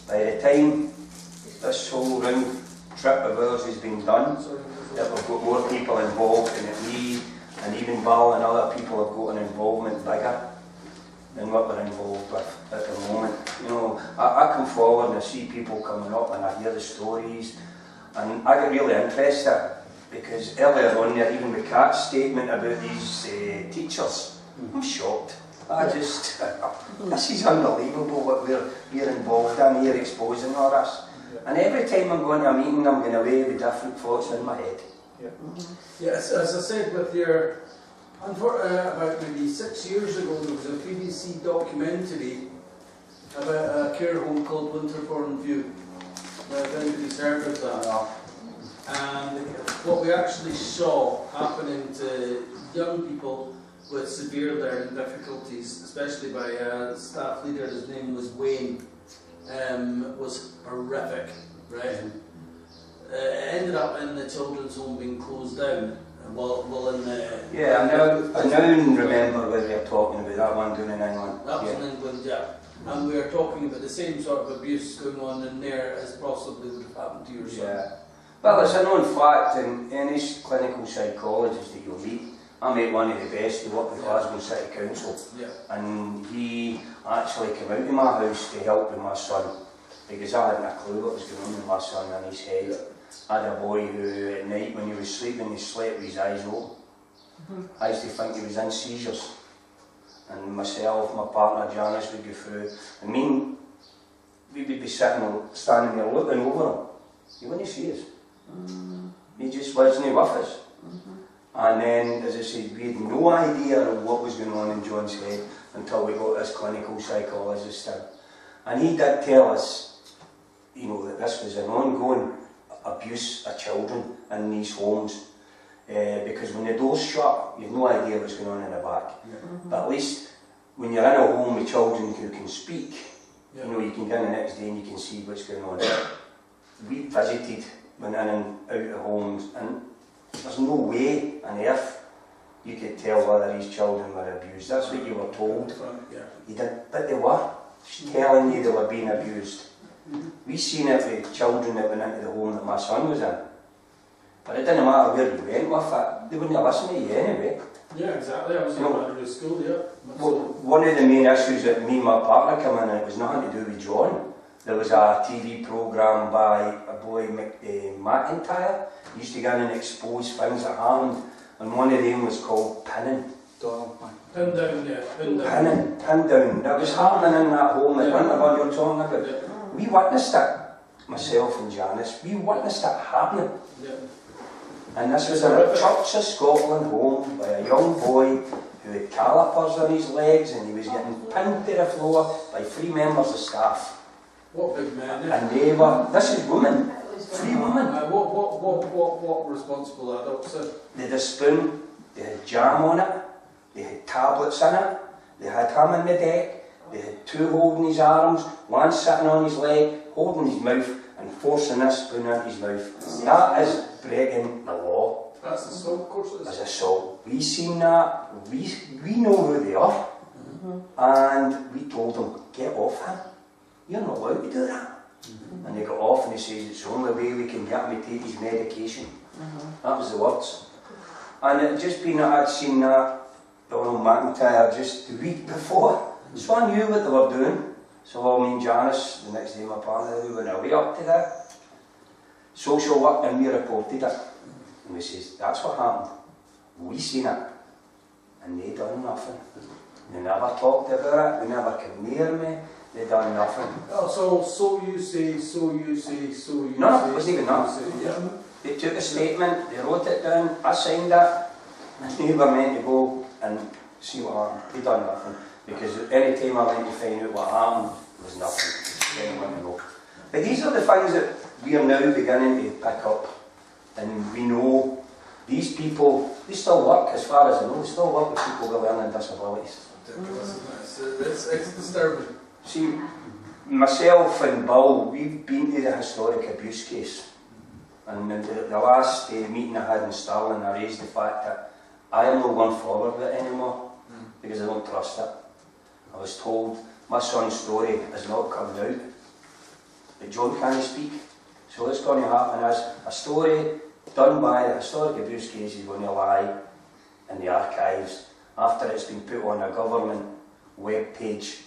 by the time this whole round trip of ours has been done, that we've got more people involved, and that we and even Val and other people have got an involvement bigger than what we're involved with at the moment. You know, I come forward and I see people coming up and I hear the stories, and I get really interested because earlier on there, even with Kat's statement about these teachers, I'm shocked. This is unbelievable what we're involved in here, exposing all this. And every time I'm going to a meeting, I'm going away with different thoughts in my head. Yes, as I said, with your, about maybe 6 years ago, there was a BBC documentary about a care home called Winterbourne View. If anybody's heard of that. And what we actually saw happening to young people with severe learning difficulties, especially by a staff leader, his name was Wayne, was horrific, right? It ended up in the children's home being closed down. Well, in the... Yeah, I now remember where we were talking about that one down in England. That was in England, yeah. And we are talking about the same sort of abuse going on in there as possibly would have happened to your son. Yeah. Well, it's a known fact in any clinical psychologist that you'll meet. I met one of the best, he worked with Glasgow City Council, and he actually came out to my house to help with my son, because I hadn't a clue what was going on with my son in his head. I had a boy who at night when he was sleeping, he slept with his eyes open. I used to think he was in seizures. And myself, my partner Janice would go through, and we would be standing there looking over him. He wouldn't see us. He just wasn't with us. And then, as I said, we had no idea of what was going on in John's head until we got this clinical psychologist in. And he did tell us, you know, that this was an ongoing abuse of children in these homes. Because when the door's shut, you've no idea what's going on in the back. But at least when you're in a home with children who can speak, you know, you can go in the next day and you can see what's going on. We visited, went in and out of homes, and there's no way on earth you could tell whether these children were abused. That's what you were told. You did, but they were telling you they were being abused. We seen it with children that went into the home that my son was in. But it didn't matter where you went with it, they wouldn't have listened to you anyway. Yeah, exactly. I was in primary school, Well, one of the main issues that me and my partner came in, and it was nothing to do with John. There was a TV programme by a boy, McIntyre. He used to go in and expose things that happened, and one of them was called pinning. Pin down, yeah. Pin down. Pin down. That was happening in that home at Winterbourne you're talking about. We witnessed it, myself and Janice, we witnessed it happening. And this was in a Church of Scotland home by a young boy who had calipers on his legs, and he was getting pinned to the floor by 3 members of staff. What big man, And they were, this is women, 3 women. What responsible adults? They had a spoon, they had jam on it, they had tablets in it, they had him on the deck, they had 2 holding his arms, 1 sitting on his leg, holding his mouth and forcing this spoon in his mouth. That is breaking the law. That's assault, of course it is. As assault. We seen that, we know who they are, and we told them, get off him. You're not allowed to do that. And they got off and they said, it's the only way we can get him to take his medication. That was the words. And it had just been that I'd seen that Donald McIntyre just the week before. So I knew what they were doing. So me and Janice, the next day my partner, we went away up to that social work and we reported it. And we says, that's what happened. We seen it. And they done nothing. They never talked about it, they never came near me, they done nothing. Oh, so you say, so you say, so you say. No, it wasn't even that. They took a statement, they wrote it down, I signed it, and they were meant to go and see what happened. They done nothing. Because any time I went to find out what happened, there was nothing. They didn't want to know. But these are the things that we are now beginning to pick up. And we know these people, they still work, as far as I know, they still work with people with learning disabilities. It's disturbing. See, myself and Bill, we've been to the historic abuse case. And the last meeting I had in Stirling, I raised the fact that I am not going forward with it anymore because I don't trust it. I was told my son's story is not coming out, but John can't speak. So what's going to happen is a story done by the historic abuse case is going to lie in the archives after it's been put on a government web page,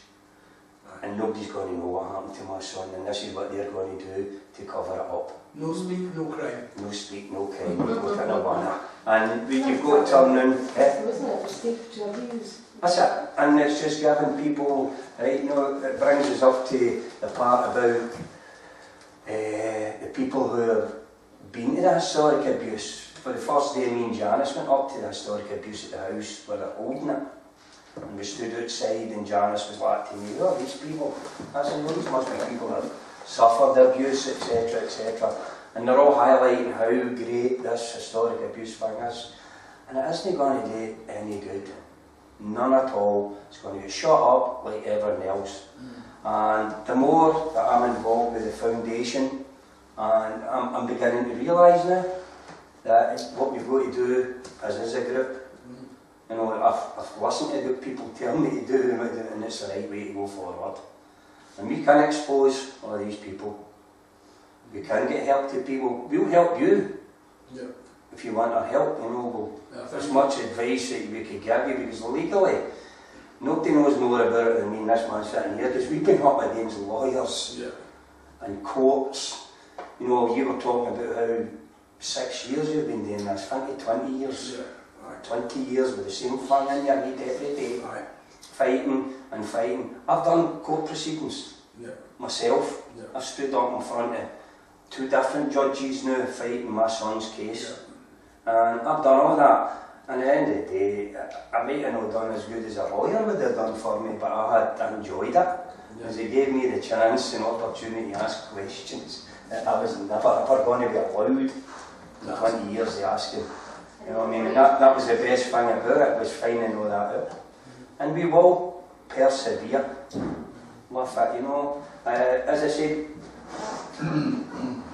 and nobody's going to know what happened to my son, and this is what they're going to do to cover it up. No speak, no crime. No speak, no crime, no banner. And you've got to turn around. Wasn't it for state to abuse? That's it, and it's just giving people, right, you know, it brings us up to the part about the people who have been to the historic abuse. For the first day, me and Janice went up to the historic abuse at the house where they're holding it. And we stood outside and Janice was like to me, who are these people? I said, well, these must be people that suffered abuse, etc, etc. And they're all highlighting how great this historic abuse thing is. And it isn't going to do any good. None at all. It's going to get shut up like everything else. And the more that I'm involved with the foundation, and I'm beginning to realise now that what we've got to do as a group, you know, I've listened to the people tell me to do it, and it's the right way to go forward. And we can expose all these people. We can get help to people. We'll help you. Yeah. If you want our help, you know, as much advice that we could give you, because legally, nobody knows more about it than me and this man sitting here, because we've been up against lawyers and courts. You know, you were talking about how 6 years you've been doing this, 20 years. Yeah. 20 years with the same thing in your head every day, fighting and fighting. I've done court proceedings myself. I've stood up in front of 2 different judges now fighting my son's case. And I've done all that. And at the end of the day, I might have not done as good as a lawyer would have done for me, but I enjoyed it. Because they gave me the chance and opportunity to ask questions that I was never ever going to be allowed in 20 years of asking. You know what I mean? And that was the best thing about it, was finding all that out. And we will persevere with it, you know. As I said,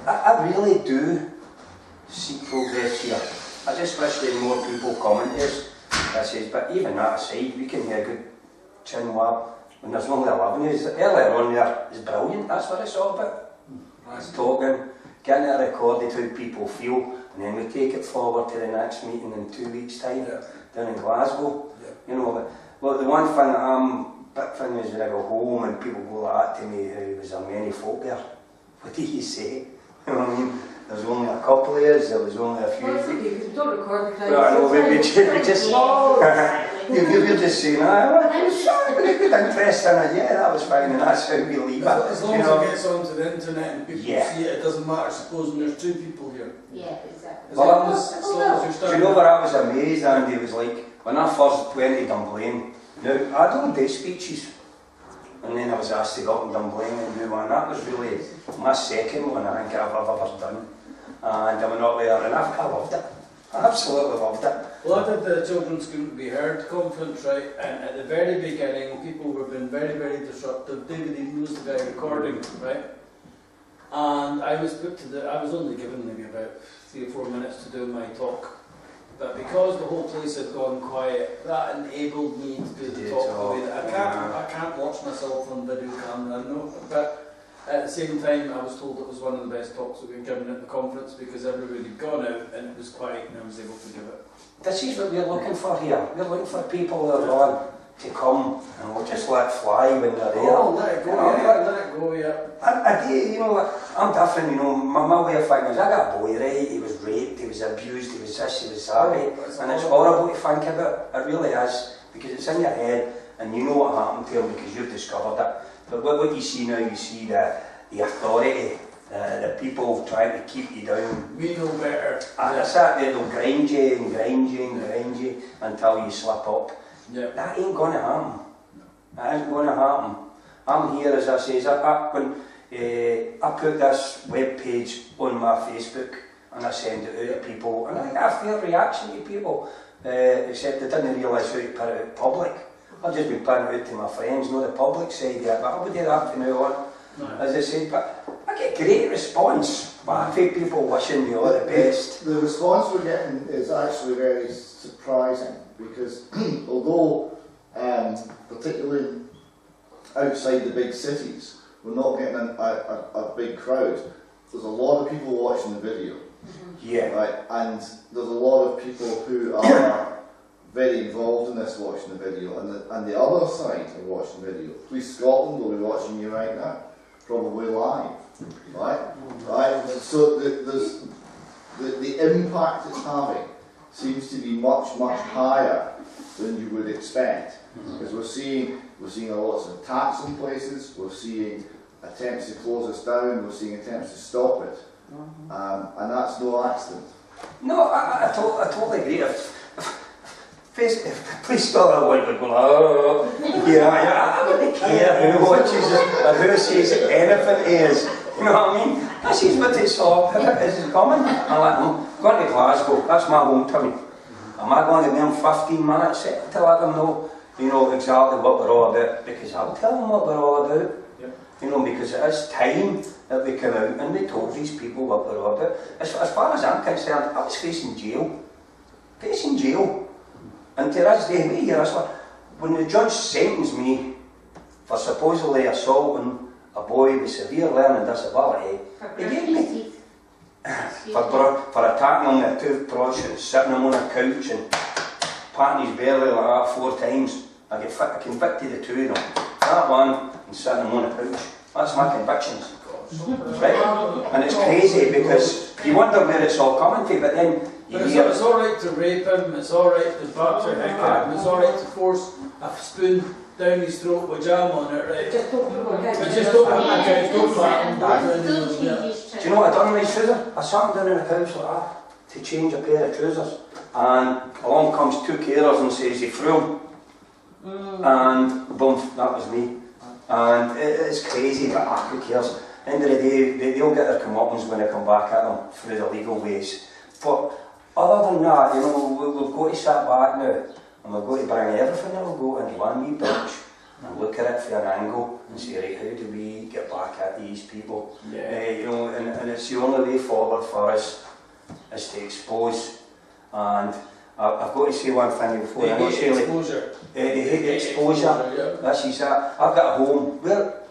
I really do see progress here. I just wish there were more people coming to us. I says, but even that aside, we can hear a good chin wap when there's only 11 years. Earlier on there is brilliant, that's what it's all about. It's talking, getting it recorded how people feel, and then we take it forward to the next meeting in 2 weeks' time down in Glasgow. You know, well, the one thing big thing is when I go home and people go like that to me, how was there many folk there? What do you say? You know what I mean? There's only a couple of years, there was only a few. Well, it's okay, because we don't record the crowd. Well, we just you're just saying, it good interest in it, that was fine, and that's how we leave it. As long as it gets onto the internet and people see it, it doesn't matter, supposing there's 2 people here. Yeah, exactly. As long as do you know what I was amazed, Andy, was like, when I first went to Dunblane, now, I don't do speeches, and then I was asked to go up in Dunblane and do one. That was really my second one I think I've ever done. And I went up there and I loved it. I absolutely loved it. Well, I did the Children's Couldn't Be Heard conference, right, and at the very beginning, people were being very, very disruptive. David Eden was the guy recording, right? And I was only given maybe about 3 or 4 minutes to do my talk. But because the whole place had gone quiet, that enabled me to do the talk the way that I can't watch myself on video camera, no. But at the same time, I was told it was one of the best talks that we'd given at the conference because everybody had gone out and it was quiet and I was able to give it. This is what we're looking for here. We're looking for people that are on to come and we'll just let it fly when they're there. Oh, let it go, let it go, I do, you know, I'm different, you know, my way of thinking is I got a boy, right, he was raped, he was abused, he was this, he was that, right? And it's horrible to think about, it really is, because it's in your head and you know what happened to him because you've discovered it. But what you see now, you see the authority, the people trying to keep you down. We know better. And it's that they'll grind you and grind you and grind you until you slip up. That ain't going to happen. That isn't going to happen. I'm here, as I say, when I put this web page on my Facebook and I send it out to people, and I get a fair reaction to people, except they didn't realise how to put it out public. I've just been putting it out to my friends, not the public side yet, but I would do that from now on, as I said. But I get great response back from people wishing me all the best. The response we're getting is actually very surprising because although, particularly outside the big cities, we're not getting a big crowd, there's a lot of people watching the video. Right? And there's a lot of people who are very involved in this watching the video, and the other side of watching the video. Police Scotland will be watching you right now, probably live, right? So there's the impact it's having seems to be much higher than you would expect, because we're seeing a lot of attacks in places, we're seeing attempts to close us down, we're seeing attempts to stop it, and that's no accident. No, I totally agree. Please stop a word going, oh, yeah, I wouldn't care who watches it or who says anything is. You know what I mean? This is what it's all, this is coming. I'm like, I'm going to Glasgow, that's my hometown. Am I going to give them 15 minutes to let them know, you know, exactly what we're all about? Because I'll tell them what we're all about. Yep. You know, because it is time that we come out and we told these people what we're all about. As far as I'm concerned, I was facing jail. Facing jail. And to this day, we hear this one. When the judge sentenced me for supposedly assaulting a boy with severe learning disability, he gave me for attacking him with a toothbrush and sitting him on a couch and patting his belly like that 4 times. I convicted the 2 of them. That one and sitting him on a couch. That's my convictions. Right? And it's crazy because you wonder where it's all coming from, but then you hear it's alright to rape him, it's alright to butcher him, it's alright to force a spoon down his throat with jam on it, right? Just don't put it But just don't pat him, Do you know what I done with my trousers? I sat him down on a couch like that to change a pair of trousers, and along comes 2 carers and says he threw him, and boom, that was me. And it's crazy, but who cares? At the end of the day, they'll get their comeuppance when they come back at them through the legal ways. But other than that, you know, we've got to sit back now, and we've got to bring everything that we've got into one wee bunch and look at it from an angle and say, right, how do we get back at these people? Yeah. You know, and it's the only way forward for us is to expose. And I've got to say one thing before. They hate exposure. They hate exposure. Yeah. This is that. I've got a home.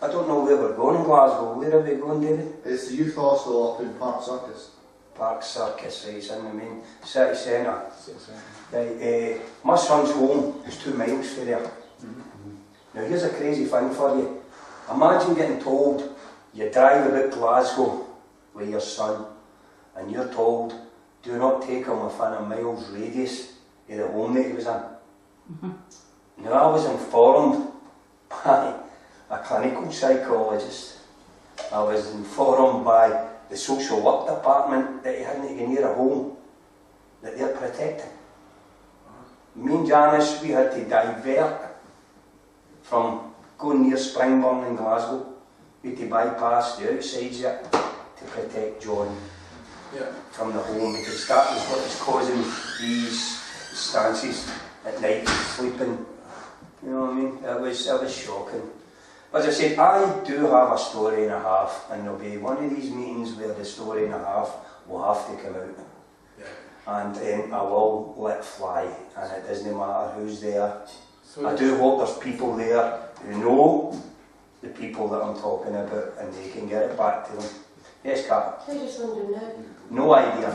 I don't know where we're going in Glasgow. Where are we going, David? It's the youth hostel up in Park Circus. Park Circus, right, it's in the main city centre. My son's home is 2 miles from there. Now here's a crazy thing for you. Imagine getting told you drive about Glasgow with your son and you're told do not take him within a mile's radius of the home that he was in. Now I was informed by a clinical psychologist, I was informed by the social work department that he hadn't to go near a home that they're protecting. Me and Janice, we had to divert from going near Springburn in Glasgow. We had to bypass the outsides yet to protect John from the home, because that was what was causing these stances at night, sleeping. You know what I mean? It was shocking. As I said, I do have a story and a half, and there'll be one of these meetings where the story and a half will have to come out. And I will let fly, and it doesn't matter who's there. So I do hope there's people there who know the people that I'm talking about, and they can get it back to them. Yes, Cap? How's your son doing now? No idea.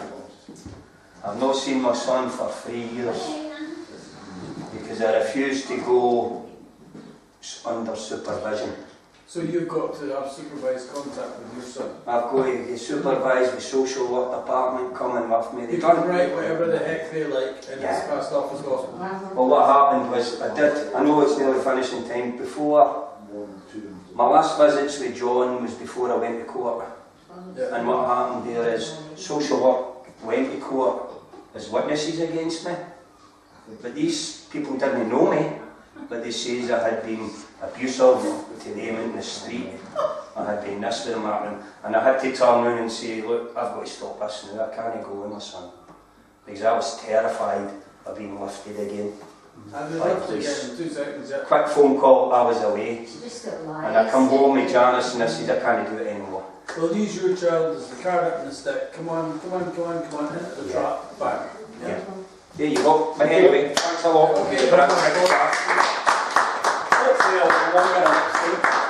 I've not seen my son for 3 years because I refused to go under supervision. So you've got to have supervised contact with your son? I've got to be supervised with social work department coming with me. You can write whatever the heck they like, and it's passed off as gospel. Well, what happened was, I know it's nearly finishing time, before, my last visits with John was before I went to court. And what happened there is, social work went to court as witnesses against me. But these people didn't know me, but they say I had been abusive to them in the street. I had been this with them, and I had to turn around and say, look, I've got to stop this now, I can't go with my son. Because I was terrified of being lifted again. And they left again in 2 seconds, yeah. Quick phone call, I was away. And I come home with Janice and I said, I can't do it anymore. Well, use your child as the carrot and the stick. Come on, into the trap, back. Yeah. There you go. But anyway, thanks a lot. Okay. Hopefully I'll be longer next time.